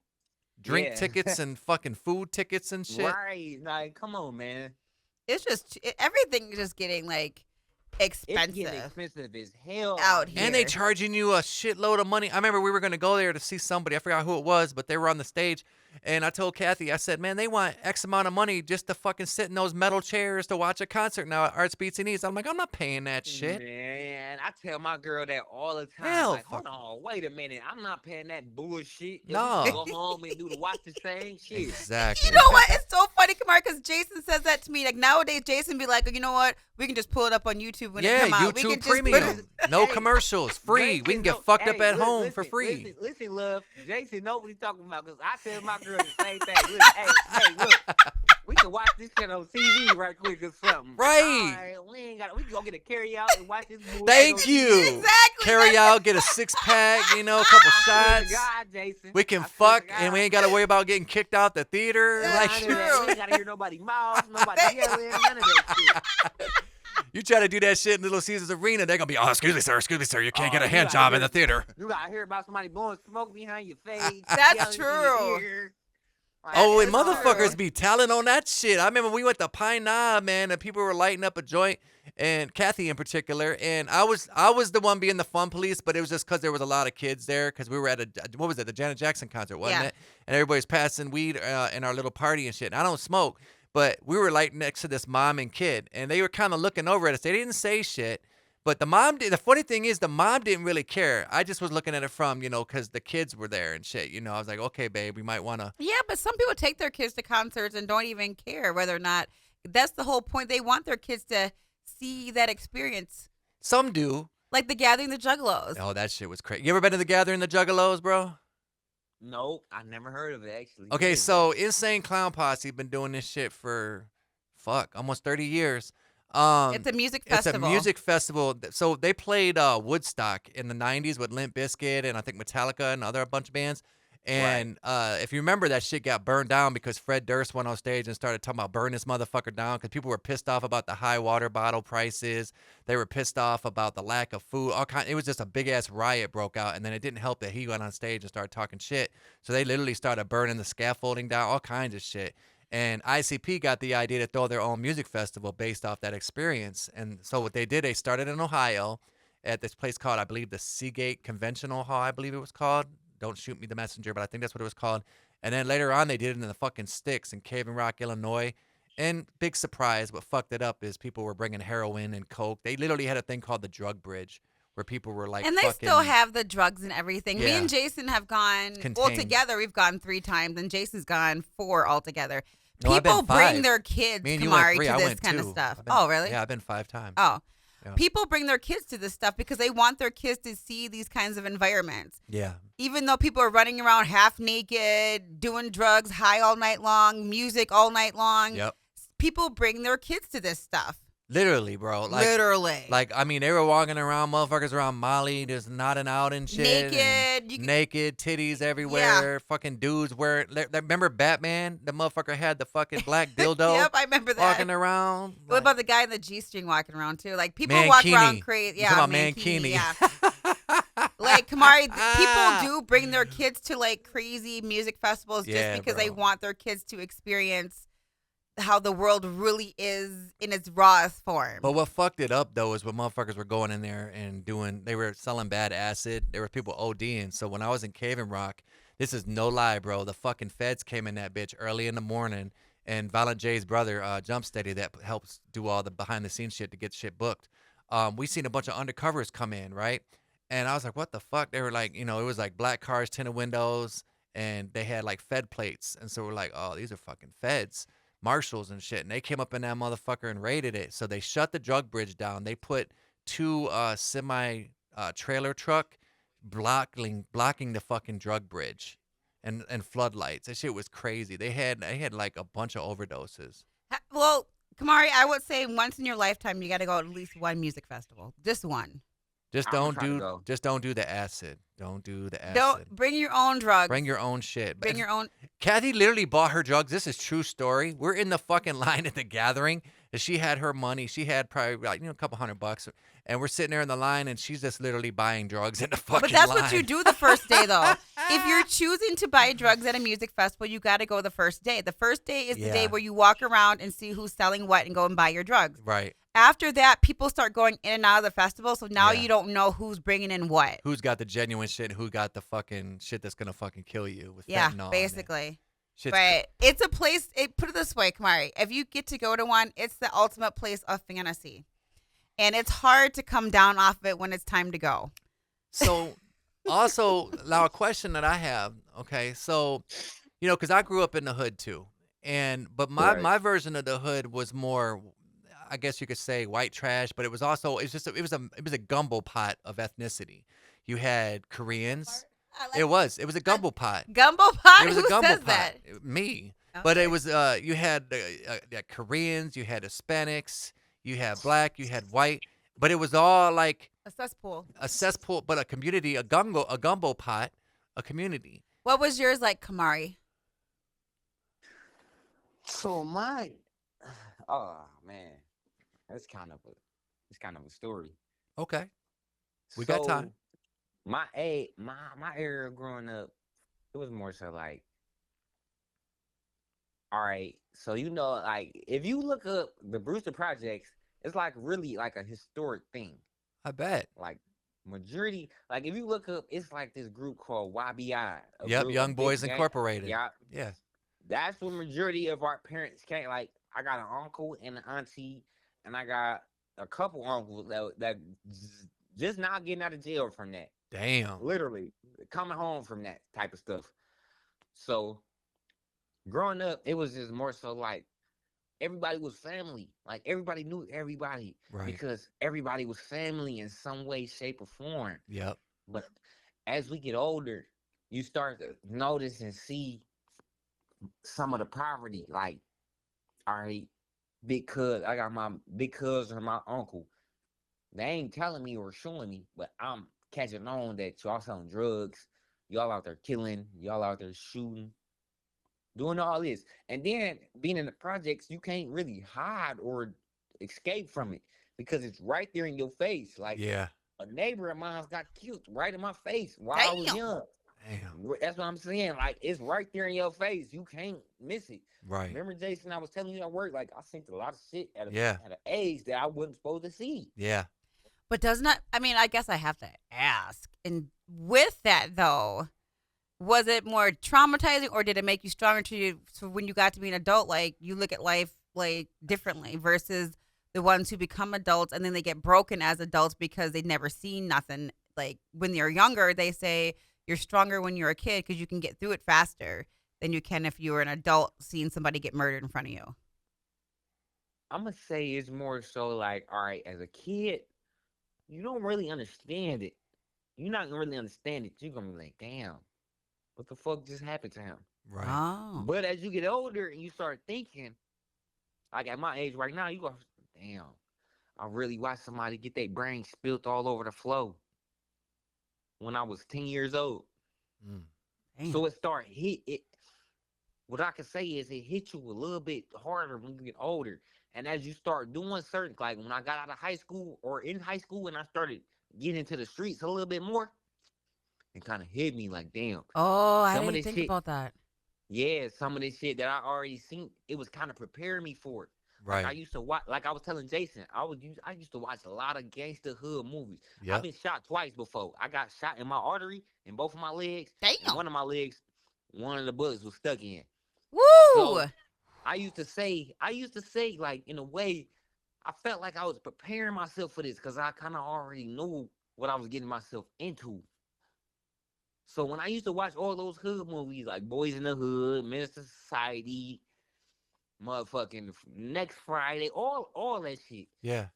drink Yeah. tickets and fucking food tickets and shit. Right? Like, come on, man. It's just everything is just getting like It's expensive getting expensive as hell out And they here. charging you a shitload of money. I remember we were going to go there to see somebody. I forgot who it was, but they were on the stage. And I told Kathy, I said, man, they want X amount of money just to fucking sit in those metal chairs to watch a concert now at Arts Beats and Eats. I'm like, I'm not paying that shit. Man, I tell my girl that all the time. Hell, Like, hold on, wait a minute. I'm not paying that bullshit. If we No. can go home and do the watch the same shit. Exactly. You know what? It's so funny, Kamar, because Jason says that to me. Like nowadays, Jason be like, you know what? We can just pull it up on YouTube when it Yeah, come out. We YouTube can just put Premium. it- No Hey, commercials. Free. We can get fucked up at home for free. Listen, love. Jason know what he's talking about because I tell my girl the same thing. Look, hey, look. We can watch this shit on TV right quick or something. Right. We ain't got. We can go get a carry out and watch this movie. Thank you. Exactly. Carry out, get a 6-pack, a couple I swear to shots. God, Jason. We can I swear fuck, to and we God. ain't got to worry about getting kicked out the theater. That's Like, true. We ain't gotta hear nobody mouth, nobody yelling, none of that shit. you try to do that shit in Little Caesars Arena, they're going to be, oh, excuse me, sir. You can't get a Oh, hand you job gotta in the theater. You gotta hear about somebody blowing smoke behind your face. That's yelling in your true. ear. Like, Oh, and is motherfuckers true. be telling on that shit. I remember we went to Pine Knob, man, and people were lighting up a joint, and Kathy in particular, and I was the one being the fun police, but it was just because there was a lot of kids there, because we were at the Janet Jackson concert, wasn't Yeah. it? And everybody's passing weed in our little party and shit. And I don't smoke, but we were like next to this mom and kid, and they were kind of looking over at us. They didn't say shit. But the mom did. The funny thing is, the mom didn't really care. I just was looking at it from, because the kids were there and shit. I was like, okay, babe, we might want to. Yeah, but some people take their kids to concerts and don't even care whether or not. That's the whole point. They want their kids to see that experience, Some do. like the Gathering the Juggalos. Oh, that shit was crazy. You ever been to the Gathering, the Juggalos, bro? Nope, I never heard of it actually. Okay, What is so Insane Clown Posse been doing this shit for, almost 30 years. It's a music It's festival. a music festival. So they played Woodstock in the 90s with Limp Bizkit and I think Metallica and a bunch of bands. And if you remember, that shit got burned down because Fred Durst went on stage and started talking about burn this motherfucker down because people were pissed off about the high water bottle prices. They were pissed off about the lack of food. It was just a big ass riot broke out. And then it didn't help that he went on stage and started talking shit. So they literally started burning the scaffolding down, all kinds of shit. And ICP got the idea to throw their own music festival based off that experience. And so what they did, they started in Ohio at this place called, I believe, the Seagate Conventional Hall, I believe it was called. Don't shoot me the messenger, but I think that's what it was called. And then later on, they did it in the fucking sticks in Cave and Rock, Illinois. And big surprise, what fucked it up is people were bringing heroin and coke. They literally had a thing called the drug bridge where people were like, and they fucking, still have the drugs and everything. Me Yeah. and Jason have gone, well, Contained. together we've gone 3 times, and Jason's gone 4 altogether. No, I've been People bring 5. their kids, Me and you went Kamari, 3. to I this went kind of 2. stuff. I've been- Oh, really? Yeah, I've been 5 times. Oh. Yeah. People bring their kids to this stuff because they want their kids to see these kinds of environments. Yeah. Even though people are running around half naked, doing drugs, high all night long, music all night long, Yep. people bring their kids to this stuff. Literally, bro. Literally. I mean, they were walking around, motherfuckers around Molly, just nodding out and shit. naked. And naked, titties everywhere. Fucking dudes wearing. Remember Batman? The motherfucker had the fucking black dildo Yep, I remember that. walking around. What about the guy in the G-string walking around too? Like people Mankini. walk around crazy. You Yeah, talking about Mankini, Mankini. Yeah. Like Kamari, people do bring their kids to like crazy music festivals just Yeah, because they bro. want their kids to experience how the world really is in its rawest form. But what fucked it up though is when motherfuckers were going in there and they were selling bad acid. There were people ODing. So when I was in Cave and Rock, this is no lie, bro. The fucking feds came in that bitch early in the morning, and Violent J's brother, Jump Steady, that helps do all the behind the scenes shit to get shit booked. We seen a bunch of undercovers come in, right? And I was like, what the fuck? They were like, it was like black cars, tinted windows, and they had like Fed plates. And so we're like, oh, these are fucking feds. Marshals and shit, and they came up in that motherfucker and raided it. So they shut the drug bridge down. They put 2 semi trailer truck blocking the fucking drug bridge and floodlights. That shit was crazy. They had like a bunch of overdoses. Well, Kamari, I would say once in your lifetime you got to go at least one music festival. Just one. Just I'm gonna don't try to do go. just don't do the acid. Don't do the Don't acid. bring your own drugs. Bring your own shit. Bring your own. Kathy literally bought her drugs. This is true story. We're in the fucking line at the gathering. And she had her money. She had probably like a couple $100, and we're sitting there in the line, and she's just literally buying drugs in the fucking But that's line. what you do the first day, though. If you're choosing to buy drugs at a music festival, you got to go the first day. The first day is the day Yeah. where you walk around and see who's selling what and go and buy your drugs. Right. After that, people start going in and out of the festival, so now Yeah. you don't know who's bringing in what. Who's got the genuine shit? Who got the fucking shit that's gonna fucking kill you with Yeah, fentanyl? in it? basically. Shit's But it's a place. Put it this way, Kamari. If you get to go to one, it's the ultimate place of fantasy, and it's hard to come down off of it when it's time to go. So, also, now a question that I have, okay, so, because I grew up in the hood too, but my Right. my version of the hood was more, I guess you could say, white trash, but it was also it was a gumbo pot of ethnicity. You had Koreans. It was a gumbo pot. Gumbo pot. It was Who a gumbo says pot. that? Me. But Okay. it was you had Koreans, you had Hispanics, you had black, you had white, but it was all like A cesspool. a cesspool, but a community, a gumbo pot, a community. What was yours like, Kamari? So my, oh man, that's kind of a story. Okay, we got time. So, my area growing up, it was more so like, all right, so like if you look up the Brewster Projects, it's like really like a historic thing. I bet. Like majority, like if you look up, it's like this group called YBI. Yep, Young big Boys gang. Incorporated. Yeah, Yeah. that's where majority of our parents came. Like I got an uncle and an auntie, and I got a couple uncles that just not getting out of jail from that. Damn. Literally coming home from that type of stuff. So growing up, it was just more so like everybody was family. Like everybody knew everybody Right. because everybody was family in some way, shape, or form. Yep. But as we get older, you start to notice and see some of the poverty. Like, all right, I got my big cousin and my uncle. They ain't telling me or showing me, but I'm catching on that y'all selling drugs, y'all out there killing, y'all out there shooting, doing all this. And then being in the projects, you can't really hide or escape from it because it's right there in your face. Like Yeah. a neighbor of mine got killed right in my face while I was Damn. young. Damn. That's what I'm saying. Like it's right there in your face. You can't miss it. Right. Remember, Jason, I was telling you at work, like I seen a lot of shit at Yeah. at an age that I wasn't supposed to see. Yeah. But does not. I mean, I guess I have to ask. And with that, though, was it more traumatizing, or did it make you stronger to you? So when you got to be an adult, like you look at life like differently versus the ones who become adults and then they get broken as adults because they've never seen nothing. Like when they're younger, they say you're stronger when you're a kid because you can get through it faster than you can if you were an adult seeing somebody get murdered in front of you. I'm gonna say it's more so like, all right, as a kid, you don't really understand it. You're not gonna really understand it. You're gonna be like, damn, what the fuck just happened to him? Right. Oh. But as you get older and you start thinking, like at my age right now, you go, damn, I really watched somebody get their brain spilt all over the floor when I was 10 years old. Mm. Damn. So it started hit it. What I can say is it hit you a little bit harder when you get older. And as you start doing certain, like when I got out of high school or in high school and I started getting into the streets a little bit more, it kind of hit me like, damn. Oh, I Some of didn't this think shit- about that. Yeah, some of this shit that I already seen, it was kind of preparing me for it. Like I Right. used to watch, like I was telling Jason, I used to watch a lot of gangster hood movies. I've Yep. been shot twice before. I got shot in my artery in both of my legs. And Damn. one of my legs, one of the bullets was stuck in. Woo. So I used to say, like in a way, I felt like I was preparing myself for this because I kind of already knew what I was getting myself into. So when I used to watch all those hood movies like Boys in the Hood, Minister Society, motherfucking Next Friday, all that shit, Yeah.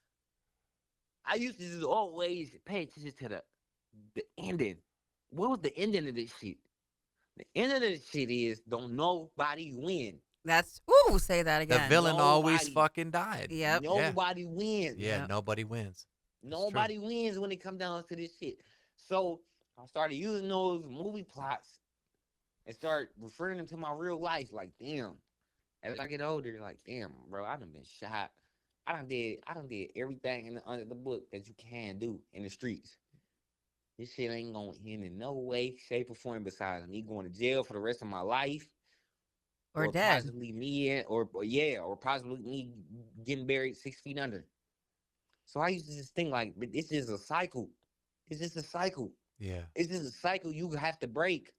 I used to just always pay attention to the ending. What was the ending of this shit? The ending of this shit is don't nobody win. That's say that The again. villain always Nobody. fucking died. Yep. Yeah. Nobody wins. Yeah. Yep. Nobody wins. That's true. Nobody wins when it comes down to this shit. So I started using those movie plots and start referring them to my real life. Like, damn. As I get older, like, damn, bro, I done been shot. I done did everything under the book that you can do in the streets. This shit ain't gonna end in no way, shape, or form besides me going to jail for the rest of my life, Or or dead. possibly me, or possibly me getting buried 6 feet under. So I used to just think like, but this is a cycle. It's just a cycle. Yeah. It's just a cycle you have to break.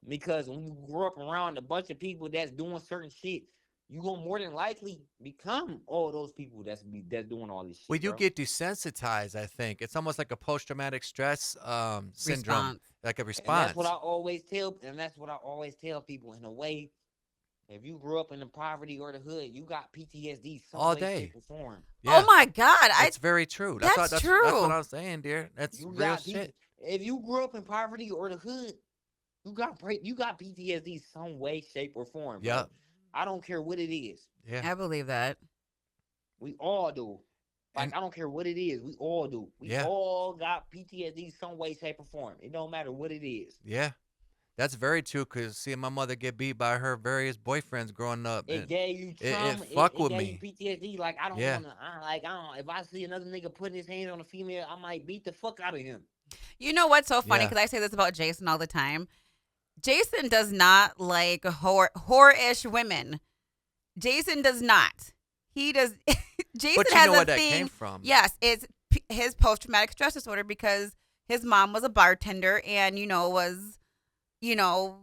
Because when you grow up around a bunch of people that's doing certain shit, you gonna more than likely become all those people that's doing all this Well, shit, you bro. get desensitized, I think. It's almost like a post-traumatic stress syndrome, Response. like a And that's what I response. always tell, people in a way. If you grew up in the poverty or the hood, you got PTSD some All way, shape, day. or form. Yeah. Oh my God. That's very true. That's what That's that's what true. I'm saying, dear. That's You real got PT. shit. If you grew up in poverty or the hood, you got PTSD some way, shape, or form, bro. Yep. I don't care what it is. Yeah. I believe that. We all do. And Like, I don't care what it is. We all do. We yeah. all got PTSD some way, shape, or form. It don't matter what it is. Yeah. That's very true. Cause seeing my mother get beat by her various boyfriends growing up, It and gave you it trauma. fuck It with gave you me. PTSD. Like, I don't Yeah. want to. I don't. If I see another nigga putting his hands on a female, I might beat the fuck out of him. You know what's so funny? Yeah. Because I say this about Jason all the time. Jason does not like whore-ish women. Jason does not. He does. Jason But you has know a where that thing. came from. Yes, it's his post-traumatic stress disorder because his mom was a bartender and was, you know,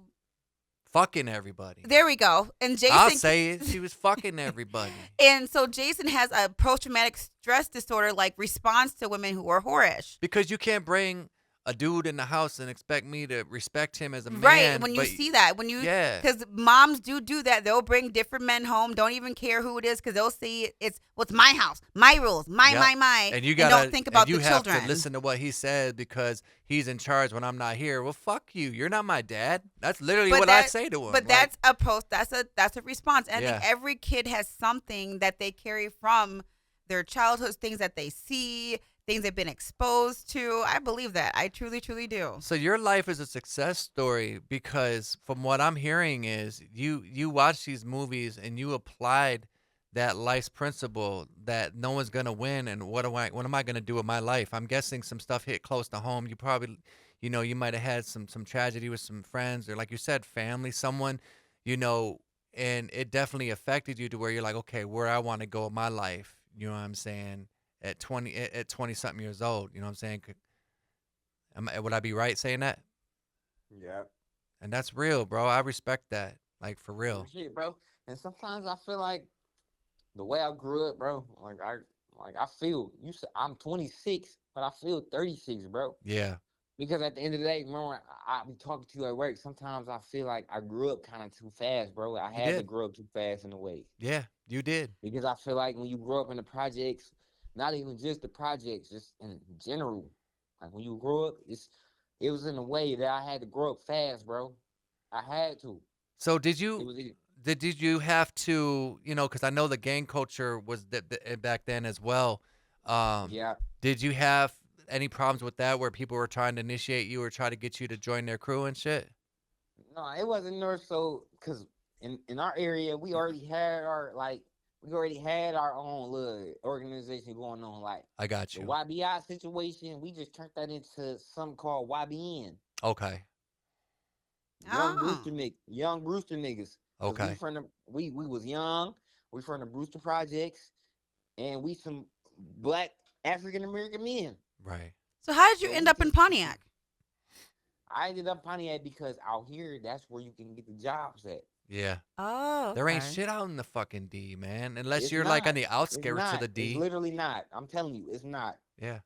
Fucking everybody. there we go. And Jason, I'll say it. She was fucking everybody. and so Jason has a post-traumatic stress disorder like response to women who are whorish. Because you can't bring a dude in the house and expect me to respect him as a man. Right, when you but see that, yeah. because moms do that. They'll bring different men home, don't even care who it is, because they'll see it's my house, my rules, Yep. my, And you and gotta don't think about you the have children. to listen to what he says because he's in charge when I'm not here. Well, fuck you. You're not my dad. That's literally But what I say to him. But Like, that's a response. And I Yeah. think every kid has something that they carry from their childhood, things that they see, things they've been exposed to. I believe that. I truly, truly do. so your life is a success story because from what I'm hearing is you watch these movies and you applied that life's principle that no one's gonna win and what am I gonna do with my life? I'm guessing some stuff hit close to home. You probably you might have had some tragedy with some friends or like you said, family, someone, and it definitely affected you to where you're like, okay, where I want to go with my life. You know what I'm saying? At 20 something years old, you know what I'm saying? Would I be right saying that? Yeah. And that's real, bro. I respect that. Like for real. Shit, bro. And sometimes I feel like the way I grew up, bro. I feel you said I'm 26, but I feel 36, bro. Yeah. Because at the end of the day, remember I be talking to you at work. Sometimes I feel like I grew up kind of too fast, bro. I You had to did. grow up too fast in a way. Yeah, you did. Because I feel like when you grow up in the projects, not even just the projects, just in general, like when you grow up, it was in a way that I had to grow up fast, bro. I had to. So did It you was did you have to, because I know the gang culture was back then as well. Um, yeah. did you have any problems with that where people were trying to initiate you or try to get you to join their crew and shit? No, it wasn't nor so because in our area we already had our own little organization going on. Like I got the you. YBI situation, we just turned that into something called YBN. Okay. Oh. Young Brewster niggas. 'Cause Okay. we was young. We from the Brewster Projects, and we some black African American men. Right. So how did you So end we up in just Pontiac? I ended up Pontiac because out here that's where you can get the jobs at. Yeah. Oh, There ain't okay. shit out in the fucking D, man. Unless It's you're like on not. the It's outskirts of not. the It's D. literally not. I'm telling you, it's not. Yeah.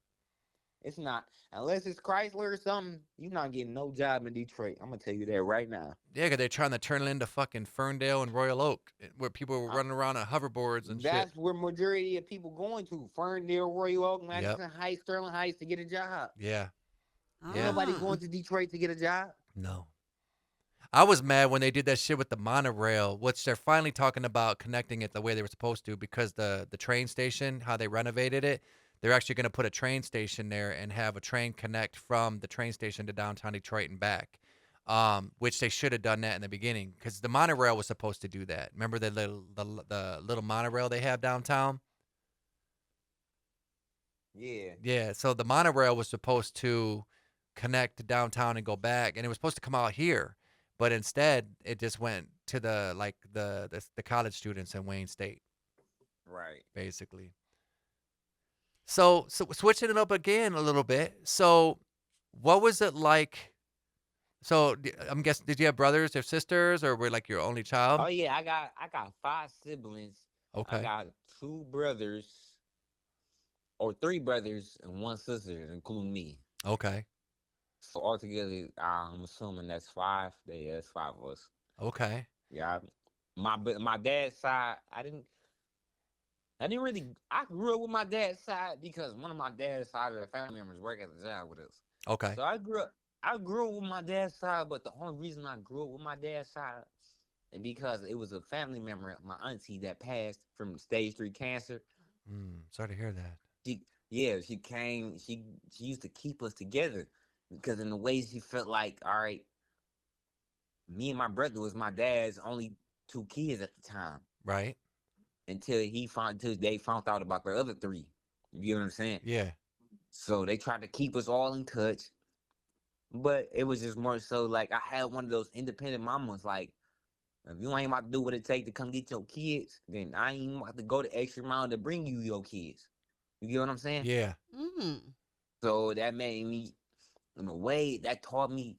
It's not. Unless it's Chrysler or something, you're not getting no job in Detroit. I'm gonna tell you that right now. Yeah, 'cause they're trying to turn it into fucking Ferndale and Royal Oak, where people were Uh, running around on hoverboards and shit. That's where majority of people going to. Ferndale, Royal Oak, Yep. Madison Heights, Sterling Heights to get a job. Yeah. Ain't Yeah. nobody Oh. going to Detroit to get a job. No. I was mad when they did that shit with the monorail, which they're finally talking about connecting it the way they were supposed to because the train station, how they renovated it, they're actually going to put a train station there and have a train connect from the train station to downtown Detroit and back. Which they should have done that in the beginning because the monorail was supposed to do that. Remember the little monorail they have downtown? Yeah. Yeah, so the monorail was supposed to connect to downtown and go back, and it was supposed to come out here, but instead it just went to the college students in Wayne State, Right. basically. So switching it up again a little bit. So, what was it like? So I'm guessing, did you have brothers or sisters, or were like your only child? Oh yeah, I got 5 siblings. I Okay, got 2 brothers or 3 brothers and 1 sister, including me. okay, So altogether, I'm assuming that's 5. Yeah, that's 5 of us. okay, Yeah. My dad's side, I didn't really. I grew up with my dad's side because one of my dad's side of the family members work at the job with us. okay, So I grew up. I grew up with my dad's side, but the only reason I grew up with my dad's side is because it was a family member, my auntie, that passed from stage 3 cancer. sorry to hear that. She, yeah, she came. She used to keep us together because in a way she felt like, all right, me and my brother was my dad's only 2 kids at the time Right? until they found out about the other 3. You know what I'm saying? Yeah, So they tried to keep us all in touch, but it was just more so like I had one of those independent mamas. Like, if you ain't about to do what it take to come get your kids, then I ain't about to go the extra mile to bring you your kids. You get what I'm saying? yeah, Mm. So that made me, in a way, that taught me.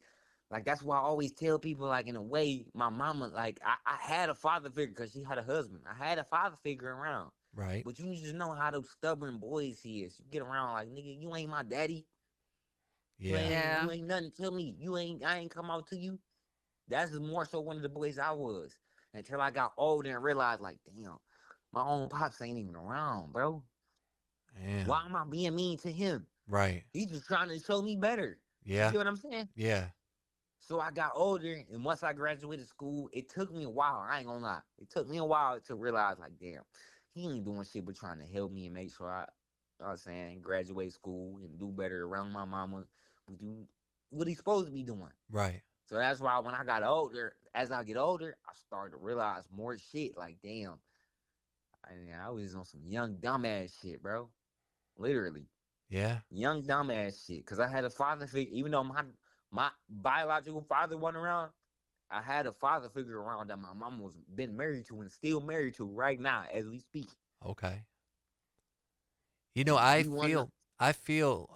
Like that's why I always tell people, like in a way, my mama, like I had a father figure because she had a husband. I had a father figure around. right. But you just know how those stubborn boys he is. You get around like, nigga, you ain't my daddy. Yeah, Yeah. You ain't nothing to me. I ain't come out to you. That's more so one of the boys I was. Until I got older and realized, like, damn, my own pops ain't even around, bro. damn, Why am I being mean to him? right. He's just trying to show me better. You Yeah, get what I'm saying? yeah, So I got older, and once I graduated school, it took me a while. I ain't gonna lie. It took me a while to realize, like, damn, he ain't doing shit but trying to help me and make sure I, you know what I'm saying, graduate school and do better around my mama. Do what he's supposed to be doing. right. So that's why when I got older, as I get older, I started to realize more shit. Like, damn, I was on some young dumbass shit, bro. Literally, Yeah, young dumbass shit. Cause I had a father figure, even though my biological father wasn't around. I had a father figure around that my mom was been married to and still married to right now as we speak. okay. You know, And I she wanna feel I feel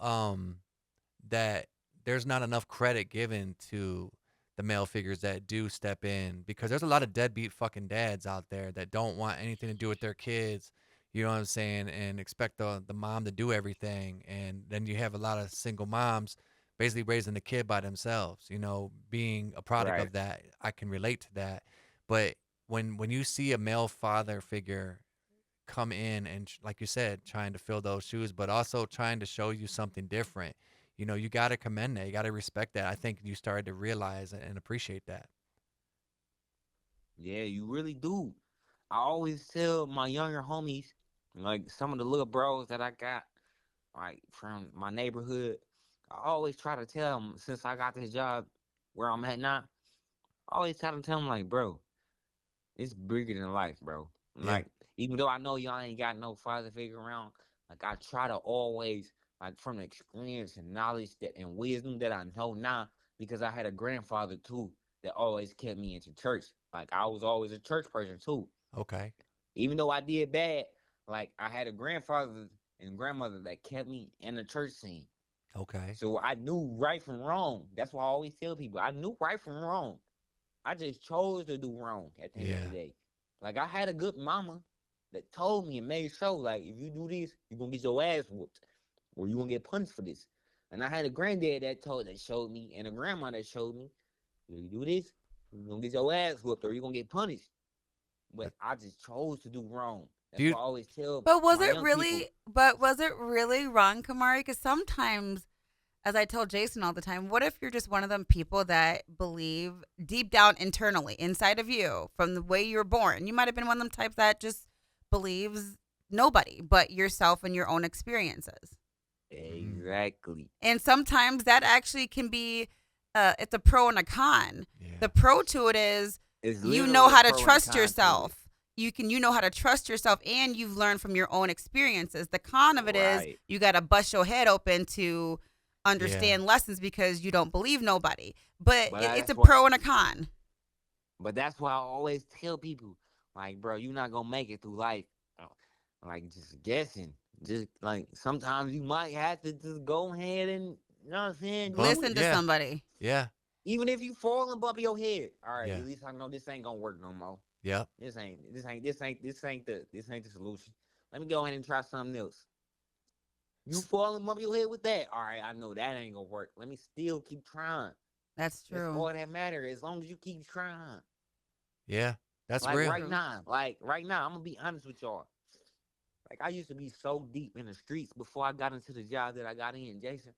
that there's not enough credit given to the male figures that do step in because there's a lot of deadbeat fucking dads out there that don't want anything to do with their kids, you know what I'm saying, and expect the mom to do everything. And then you have a lot of single moms basically raising the kid by themselves, you know, being a product right. of that. I can relate to that. But when you see a male father figure come in and like you said, trying to fill those shoes, but also trying to show you something different. You know, you got to commend that. You got to respect that. I think you started to realize and appreciate that. Yeah, you really do. I always tell my younger homies, like some of the little bros that I got, like from my neighborhood, I always try to tell them since I got this job where I'm at now, I always try to tell them like, bro, it's bigger than life, bro. Yeah. Like, even though I know y'all ain't got no father figure around, like I try to always, like from the experience and knowledge that and wisdom that I know now, because I had a grandfather too that always kept me into church. Like I was always a church person too. Okay. Even though I did bad, like I had a grandfather and grandmother that kept me in the church scene. Okay. So I knew right from wrong. That's why I always tell people I knew right from wrong. I just chose to do wrong at the end of the Yeah. day. Like I had a good mama that told me and made sure, like, if you do this, you're gonna get your ass whooped. Or you're gonna get punished for this. And I had a granddad that showed me, and a grandma that showed me, if you do this, you're gonna get your ass whooped or you're gonna get punished. But But I just chose to do wrong. do That's you why I always tell But was my it young really? people, But was it really wrong, Kamari? Because sometimes as I tell Jason all the time, what if you're just one of them people that believe deep down internally, inside of you, from the way you're born? You might have been one of them types that just believes nobody but yourself and your own experiences. Exactly. And sometimes that actually can be, it's a pro and a con. Yeah. The pro to it is It's you literally know a how to pro and a trust con to it. yourself. You know how to trust yourself, and you've learned from your own experiences. The con of it is Right. you got to bust your head open to understand lessons because you don't believe nobody. But But it's a that's why, pro and a con. but that's why I always tell people, like, bro, you're not gonna make it through life, uh, like just guessing. Just like sometimes you might have to just go ahead and you know what I'm saying. Do Listen it. to somebody. Yeah. Even if you fall and bump your head, all right. Yeah. At least I know this ain't gonna work no more. Yep. This ain't the solution. Let me go ahead and try something else. You fall and bump your head with that. All right, I know that ain't gonna work. Let me still keep trying. That's That's true. all that matters. As long as you keep trying. Yeah. That's Like real. right now, I'm gonna be honest with y'all. Like I used to be so deep in the streets before I got into the job that I got in, Jason.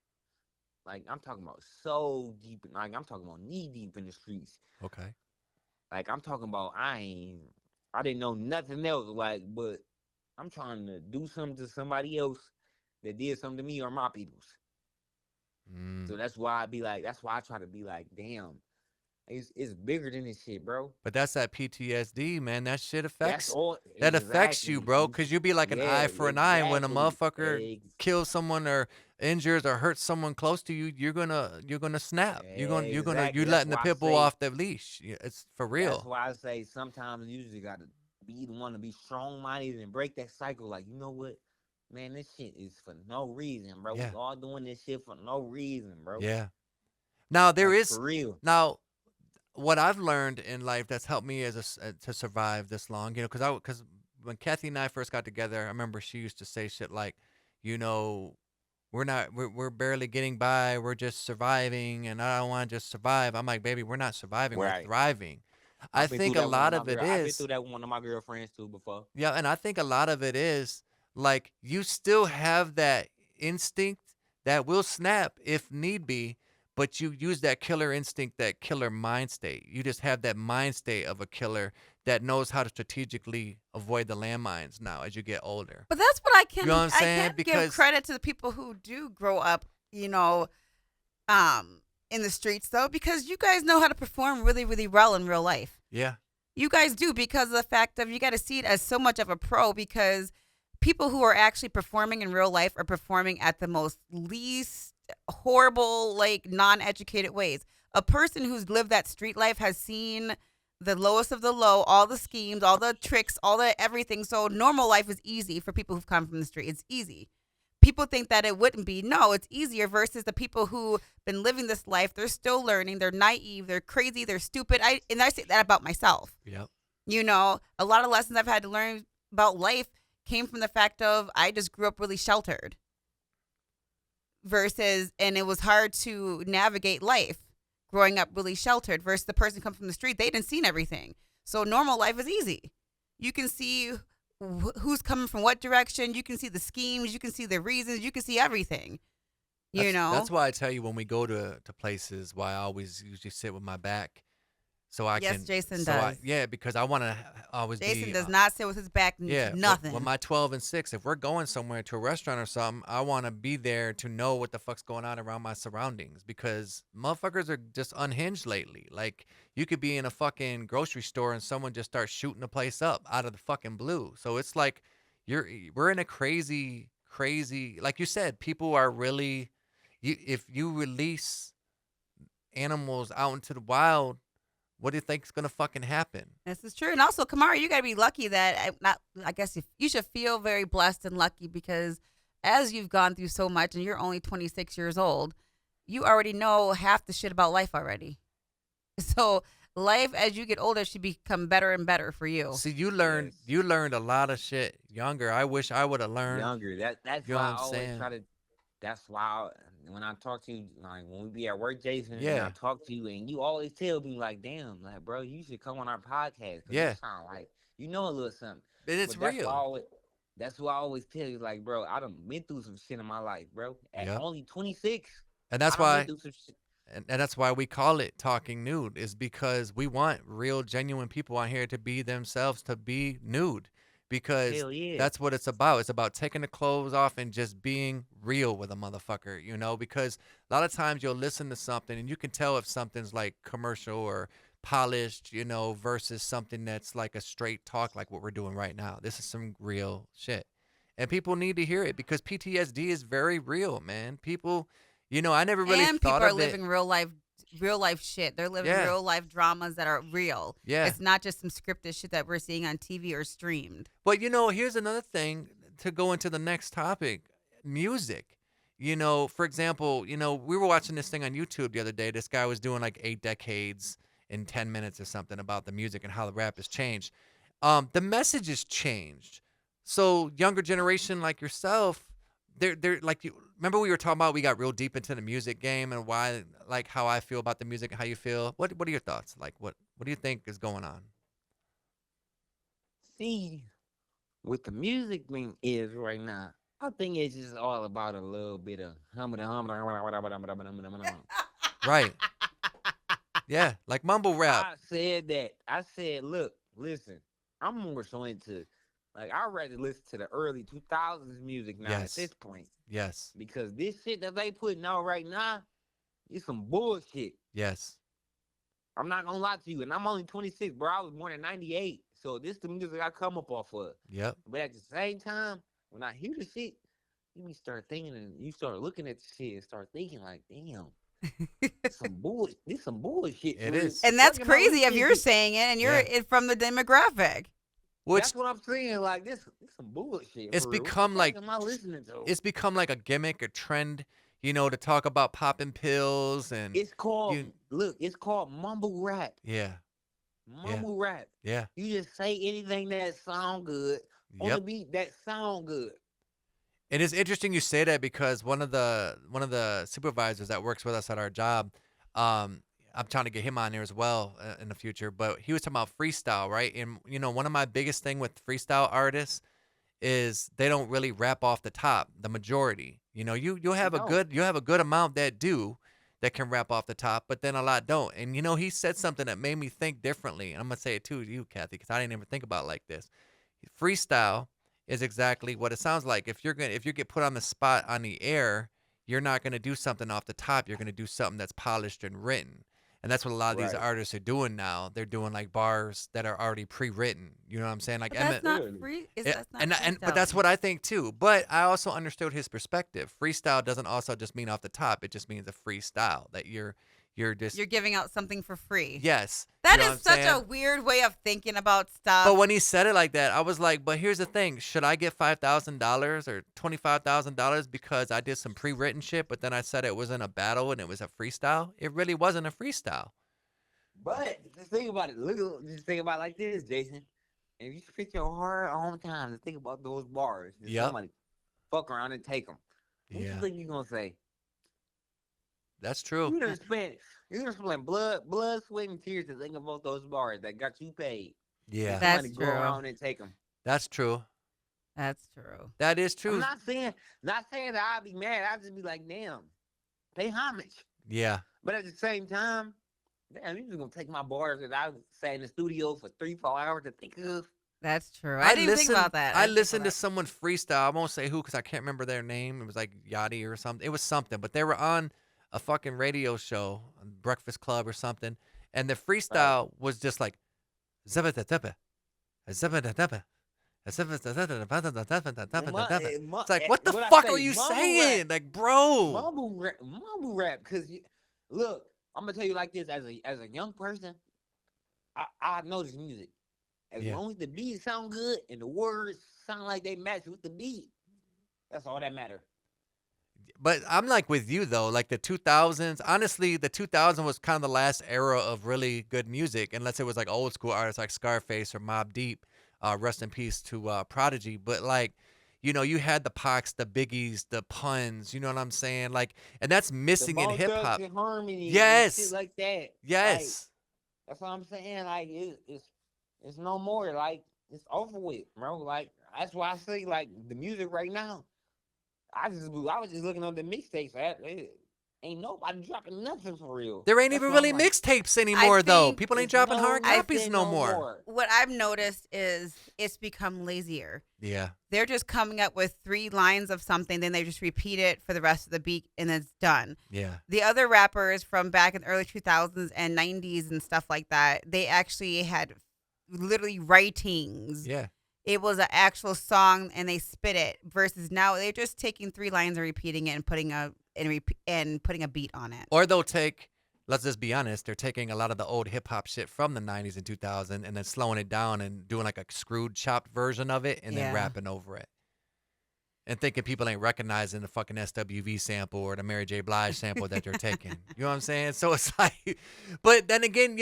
Like I'm talking about so deep, like I'm talking about knee deep in the streets. Okay. Like I'm talking about I didn't know nothing else. Like, but I'm trying to do something to somebody else that did something to me or my peoples. So Mm. that's why I try to be like, damn, it's bigger than this shit, bro. But that's that PTSD, man. That shit That's affects all you, exactly. bro. Cause you be like an eye Yeah, for an eye. When a exactly. motherfucker kills someone or injures or hurts someone close to you, you're gonna snap. You Exactly. That's letting the why I pit bull say off the leash. It's for that's real. why I say sometimes you just gotta be the one to be strong minded and break that cycle. Like, you know what? Man, this shit is for no reason, bro. We Yeah. all doing this shit for no reason, bro. Yeah. Now there Like is for real. now what I've learned in life that's helped me to survive this long, because when Kathy and I first got together, I remember she used to say shit like, you know, we're barely getting by, we're just surviving, and I don't want to just survive. I'm like, baby, we're not surviving, we're Right. thriving. I I've been through think a that with one lot of my of it girl. I've been is through that with one of my girlfriends too before. yeah, and I think a lot of it is like you still have that instinct that will snap if need be, but you use that killer instinct, that killer mind state. You just have that mind state of a killer that knows how to strategically avoid the landmines now as you get older. But that's what I You know what I'm I saying? can give Because credit to the people who do grow up, in the streets though, because you guys know how to perform really, really well in real life. yeah, You guys do, because of the fact of you got to see it as so much of a pro, because people who are actually performing in real life are performing at the most least horrible, like non-educated ways. A person who's lived that street life has seen the lowest of the low, all the schemes, all the tricks, all the everything. So normal life is easy for people who've come from the street. It's easy. People think that it wouldn't be. No, it's easier versus the people who've been living this life. They're still learning. They're naive. They're crazy. They're stupid. And I say that about myself. yep, A lot of lessons I've had to learn about life came from the fact of I just grew up really sheltered and it was hard to navigate life growing up really sheltered versus the person who comes from the street. They didn't seen everything. So normal life is easy. You can see who's coming from what direction. You can see the schemes. You can see the reasons. You can see everything. That's why I tell you when we go to places, why I always usually sit with my back. So I Yes, can. Jason so does. Because I want to always be. Jason does not sit with his back to Yeah, nothing. When my 12 and 6, if we're going somewhere to a restaurant or something, I want to be there to know what the fuck's going on around my surroundings because motherfuckers are just unhinged lately. Like, you could be in a fucking grocery store and someone just starts shooting the place up out of the fucking blue. So it's like we're in a crazy, like you said, people are really, if you release animals out into the wild, what do you think's gonna fucking happen? This is true. And also, Camari, you gotta be lucky that I guess you should feel very blessed and lucky because as you've gone through so much and you're only 26 years old, you already know half the shit about life already. So life as you get older should become better and better for you. See, you learned a lot of shit younger. I wish I would have learned Younger. That's You know why what I I'm always saying? try to. That's why when I talk to you, like when we be at work, Jason, and I Yeah, talk to you, and you always tell me like, "Damn, like bro, you should come on our podcast because you yeah, sound like you know a little something." and it's But that's why I real. always, that's why I always tell you, like, bro, I done been through some shit in my life, bro. At Yep. only 26. And that's I done why went through some shit. and that's why we call it Talking Nude, is because we want real, genuine people on here to be themselves, to be nude, because Hell yeah. that's what it's about. It's about taking the clothes off and just being real with a motherfucker, because a lot of times you'll listen to something and you can tell if something's like commercial or polished, versus something that's like a straight talk like what we're doing right now. This is some real shit. And people need to hear it because PTSD is very real, man. People, I never really And thought people are of it. living real life shit. They're living Yeah. real life dramas that are real. Yeah. It's not just some scripted shit that we're seeing on TV or streamed. But here's another thing to go into the next topic: music. For example, we were watching this thing on YouTube the other day. This guy was doing like 8 decades in 10 minutes or something about the music and how the rap has changed. The message has changed. So younger generation like yourself, they're like you. Remember we were talking about, we got real deep into the music game and why, like how I feel about the music and how you feel. What are your thoughts? Like what do you think is going on? See, what the music thing is right now, I think it's just all about a little bit of Right. Yeah, like mumble rap. I said that. I said, look, listen, I'm more so into, like, I'd rather listen to the early 2000s music now Yes. at this point. Yes. Because this shit that they putting out right now is some bullshit. Yes. I'm not gonna lie to you, and I'm only 26, bro. I was born in '98, so this the music I come up off of. Yep. But at the same time, when I hear the shit, you start thinking and you start looking at the shit and start thinking like, damn, this some bullshit. This some bullshit. It for real. is. And that's Talking about crazy if this you're shit. saying it and you're Yeah. it from the demographic. Which That's what I'm saying. Like this some bullshit. It's for real. What the become fuck like- am I listening to? it's become like a gimmick, a trend, to talk about popping pills and It's called you- look. It's called mumble rap. yeah. Mumble rap. Yeah. You just say anything that sound good on the Yep. beat that sound good. And it's interesting you say that because one of the supervisors that works with us at our job, I'm trying to get him on here as well in the future, but he was talking about freestyle, right? And one of my biggest thing with freestyle artists is they don't really rap off the top. The majority, you'll have a good amount that can rap off the top, but then a lot don't. And he said something that made me think differently. And I'm gonna say it to you, Kathy, because I didn't even think about it like this. Freestyle is exactly what it sounds like. If you get put on the spot on the air, you're not gonna do something off the top. You're gonna do something that's polished and written. And that's what a lot of these Right. artists are doing now. They're doing like bars that are already pre-written. You know what I'm saying? Like But that's not Really? free. yeah, That's not but that's freestyling. what I think too. But I also understood his perspective. Freestyle doesn't also just mean off the top. It just means a freestyle that you're just You're giving out something for free. yes. That you know is what I'm such a saying? weird way of thinking about stuff. But when he said it like that, I was like, but here's the thing. Should I get $5,000 or $25,000 because I did some pre-written shit, but then I said it wasn't a battle and it was a freestyle? It really wasn't a freestyle. But just think about it. Just think about it like this, Jason. If you spit your hard on time to think about those bars, and Yep. somebody fuck around and take them, what Yeah. you think you gonna say? That's true. You done spent blood, sweat, and tears to think about those bars that got you paid. Yeah. That's Somebody go true. around and take them. That's true. That's true. That is I'm true. not saying that I'd be mad. I'd just be like, damn, pay homage. Yeah. But at the same time, damn, you just gonna take my bars that I sat in the studio for 3-4 hours to think of. That's true. I didn't think about that. I didn't think listened to about someone freestyle. I won't say who because I can't remember their name. It was like Yachty or something. It was something, but they were on a fucking radio show, Breakfast Club or something, and the freestyle was just like, it's like, what the fuck are you saying? Like, bro. Mumble rap. Cause look, I'm gonna tell you like this: as a young person, I know this music. As Yeah. long as the beat sound good and the words sound like they match with the beat, that's all that matter. But I'm like with you though, like the 2000s. Honestly, the 2000s was kind of the last era of really good music, unless it was like old school artists like Scarface or Mobb Deep. Rest in peace to Prodigy. But like, you had the Pacs, the Biggies, the Puns. You know what I'm saying? Like, and that's missing in Bone hip Thugs hop. and Harmony, and Yes. shit like that. Yes. That's what I'm saying. Like it's no more. Like it's over with, bro. Like that's why I say like the music right now. I was just looking on the mixtapes. Ain't ain't nobody dropping nothing for real. There ain't That's even why I'm really like, mixtapes anymore, though. think People ain't there's dropping hard nothing copies no more. What I've noticed is it's become lazier. Yeah. They're just coming up with 3 lines of something, then they just repeat it for the rest of the beat, and it's done. Yeah. The other rappers from back in the early 2000s and 90s and stuff like that, they actually had literally writings. Yeah. It was an actual song, and they spit it. Versus now, they're just taking 3 lines and repeating it and putting a beat on it. Or they'll take, let's just be honest, they're taking a lot of the old hip hop shit from the 90s and 2000 and then slowing it down and doing like a screwed chopped version of it and then Yeah. rapping over it. And thinking people ain't recognizing the fucking SWV sample or the Mary J. Blige sample that they're taking. You know what I'm saying? So it's like, but then again,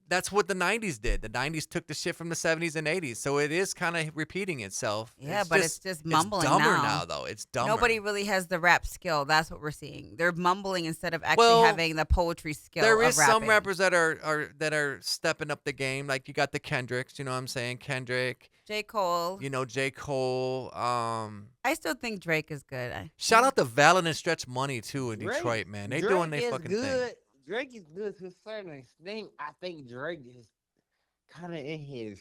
that's what the 90s did. The 90s took the shit from the 70s and 80s. So it is kind of repeating itself. Yeah, but it's just mumbling it's dumber now. though. It's dumber. Nobody really has the rap skill. That's what we're seeing. They're mumbling instead of actually Well, having the poetry skill. There of is some rapping. rappers that are stepping up the game. Like you got the Kendricks, you know what I'm saying? Kendrick, J. Cole. J. Cole. I still think Drake is good. Shout out to Valid and Stretch Money too in Drake- Detroit, man. They Drake doing their is fucking good. thing. Drake is good to a certain extent. I think Drake is kind of in his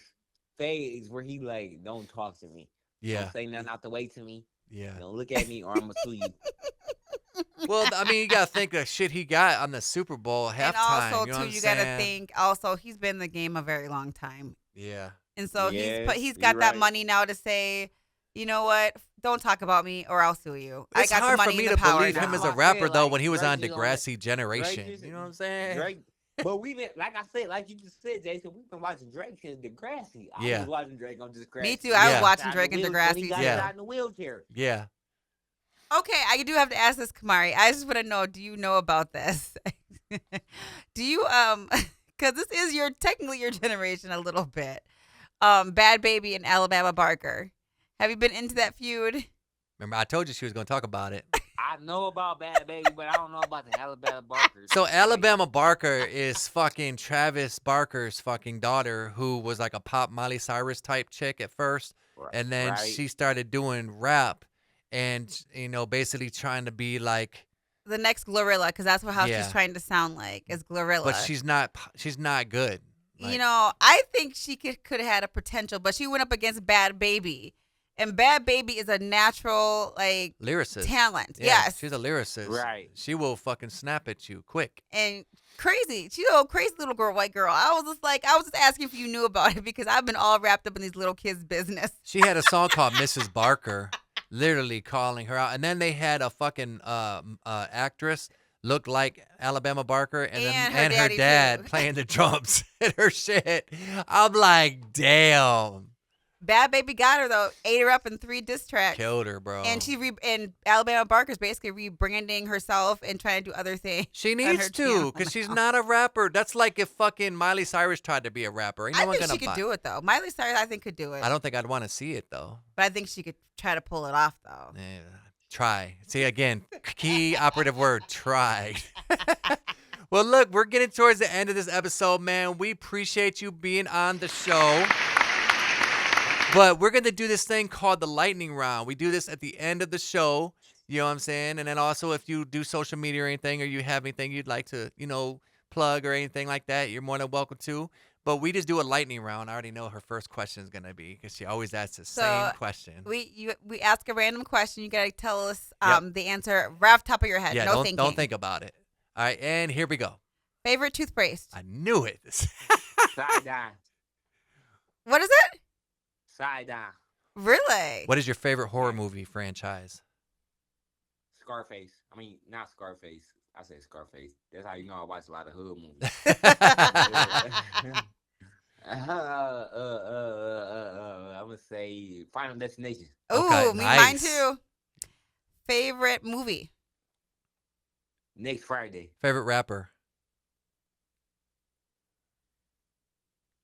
phase where he like, don't talk to me. Yeah, Don't say nothing out the way to me. yeah. Don't look at me or I'm gonna sue you. Well, I mean, you gotta think the shit he got on the Super Bowl halftime. And also, you know too, what I'm you got to saying? think, also, he's been in the game a very long time. Yeah, And so Yes, he's got you're that right. money now to say, you know what? Don't talk about me or I'll sue you. it's I got hard the money for me and to the power believe him now. as a I feel rapper though like when he was Drake on is on Degrassi Generation. Drake is- You know what I'm saying? Drake. But we've been, like I said, like you just said, Jason, we've been watching Drake since Degrassi. I Yeah. was watching Drake on Degrassi. Me too. I Yeah. was watching Got Drake and in the wheel- when he Degrassi. got Yeah. shot in the wheelchair. Yeah. Okay, I do have to ask this, Camari. I just want to know, do you know about this? Do you because this is technically your generation a little bit. Bad Baby and Alabama Barker. Have you been into that feud? Remember, I told you she was gonna talk about it. I know about Bad Baby, but I don't know about the Alabama Barkers. So Alabama Barker is fucking Travis Barker's fucking daughter, who was like a pop Miley Cyrus type chick at first, and then Right. she started doing rap, and basically trying to be like, The next Glorilla, because that's how Yeah. she's trying to sound like, is Glorilla. but she's not good. Like, I think she could have had a potential, but she went up against Bad Baby. And Bad Baby is a natural, lyricist. talent. Yeah, Yes. she's a lyricist. Right. She will fucking snap at you quick. And crazy. She's a crazy little girl, white girl. I was just asking if you knew about it because I've been all wrapped up in these little kids' business. She had a song called Mrs. Barker, literally calling her out. And then they had a fucking actress look like Alabama Barker and And her her daddy, dad too. playing the drums and her shit. I'm like, damn. Bad Baby got her, though. Ate her up in 3 diss tracks. Killed her, bro. And and Alabama Barker's basically rebranding herself and trying to do other things. She on needs her to, channel because she's now. not a rapper. That's like if fucking Miley Cyrus tried to be a rapper. Ain't no I one think gonna she buy. could do it, though. Miley Cyrus, I think, could do it. I don't think I'd want to see it though. But I think she could try to pull it off, though. Yeah, try. See again, key operative word, try. Well, look, we're getting towards the end of this episode, man. We appreciate you being on the show. But we're going to do this thing called the lightning round. We do this at the end of the show. You know what I'm saying? And then also if you do social media or anything, or you have anything you'd like to, plug or anything like that, you're more than welcome to. But we just do a lightning round. I already know her first question is going to be, because she always asks the same question. We ask a random question. You gotta tell us Yep. the answer right off the top of your head. Yeah, no don't, thinking. don't think about it. All right, and here we go. Favorite toothpaste. I knew it. Side down. What is it? Side down. Really? What is your favorite horror movie franchise? Scarface. I mean, not Scarface. I said Scarface. That's how you know I watch a lot of hood movies. I'm gonna say Final Destination. Ooh, Okay, mine nice. too. Favorite movie. Next Friday. Favorite rapper?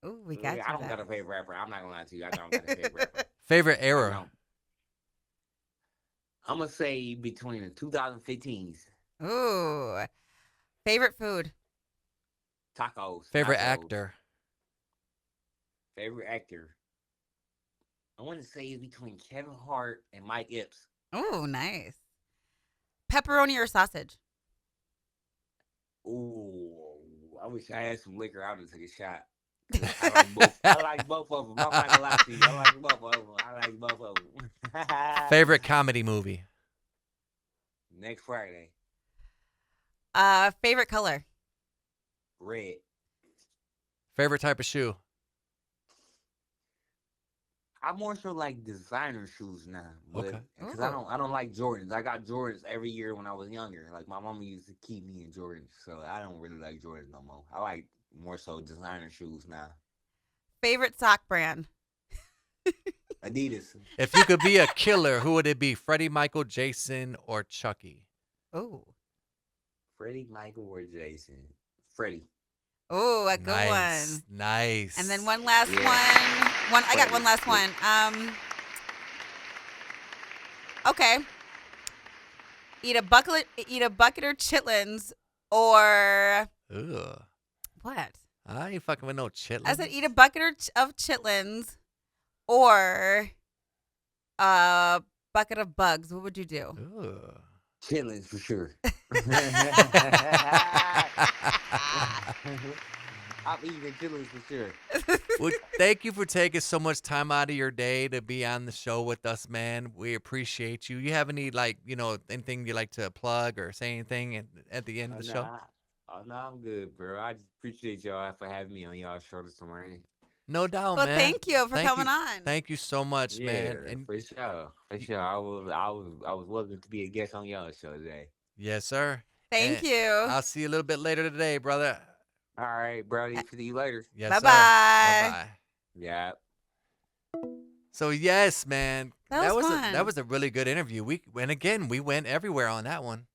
Ooh, we got you. I don't got a favorite rapper. I'm not gonna lie to you. I don't got a favorite rapper. Favorite I era? don't. I'm gonna say between the 2015s. Ooh. Favorite food. Tacos. Favorite nachos. actor? Favorite actor. I want to say it's between Kevin Hart and Mike Epps. Ooh, nice. Pepperoni or sausage. Ooh, I wish I had some liquor. I would take a shot. 'Cause I like both. I like both of them. I'm not gonna lie to you. I like both of them. I like both of them. Favorite comedy movie? Next Friday, Favorite color? red. Favorite type of shoe? I more so like designer shoes now, but Okay. because Ooh. I don't like Jordans. I got Jordans every year when I was younger. Like my mama used to keep me in Jordans, so I don't really like Jordans no more. I like more so designer shoes now. Favorite sock brand? Adidas, If you could be a killer, who would it be? Freddie, Michael, Jason, or Chucky? Oh. Freddie, Michael, or Jason. Freddie. Oh, a good Nice. one. Nice. And then one last Yeah. one. I got one last one. Okay. Eat a bucket of chitlins or Ugh. what? I ain't fucking with no chitlins. I said eat a bucket of chitlins or a bucket of bugs. What would you do? Ugh. Chitlins for sure. I'm eating chitlins for sure. Well, thank you for taking so much time out of your day to be on the show with us, man. We appreciate you. You have any, like, anything you like to plug or say anything at the end of the show? No, I'm good, bro. I just appreciate y'all for having me on y'all show this morning. No doubt, Well, man. thank you for Thank coming you. on. Thank you so much, man. And for sure. For sure. I was welcome to be a guest on y'all show today. yes, sir. Thank And you. I'll see you a little bit later today, brother. All right, brody. See you later. Yes, Bye-bye. sir. Bye-bye. Yeah. So yes, man, That was that fun. was a really good interview. We went everywhere on that one.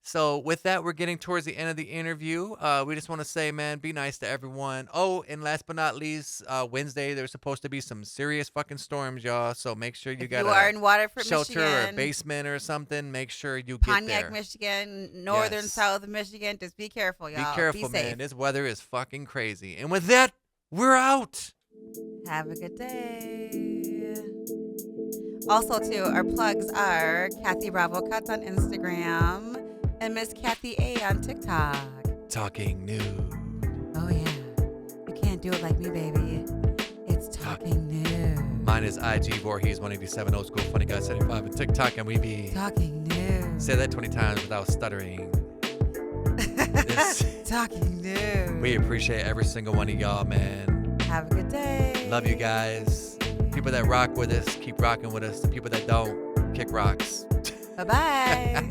So with that, we're getting towards the end of the interview. We just want to say, man, be nice to everyone. Oh, and last but not least, Wednesday there's supposed to be some serious fucking storms, y'all. So make sure you If got you are a in Waterford, shelter or a Michigan, basement or something. Make sure you get Pontiac, there. Michigan, northern, Yes. south of Michigan, just be careful, Be y'all. careful, safe. man. This weather is fucking crazy. And with that, we're out. Have a good day. Also, too, our plugs are Kathy Bravo Cuts on Instagram and Miss Kathy A on TikTok. Talking nude. Oh, yeah. You can't do it like me, baby. It's Talking Nude. Mine is IG Voorhees 187 old school funny guy 75 and TikTok, and we be Talking Nude. say that 20 times without stuttering. This- Talking Nude. We appreciate every single one of y'all, man. Have a good day. Love you guys. People that rock with us, keep rocking with us. The people that don't, kick rocks. Bye-bye.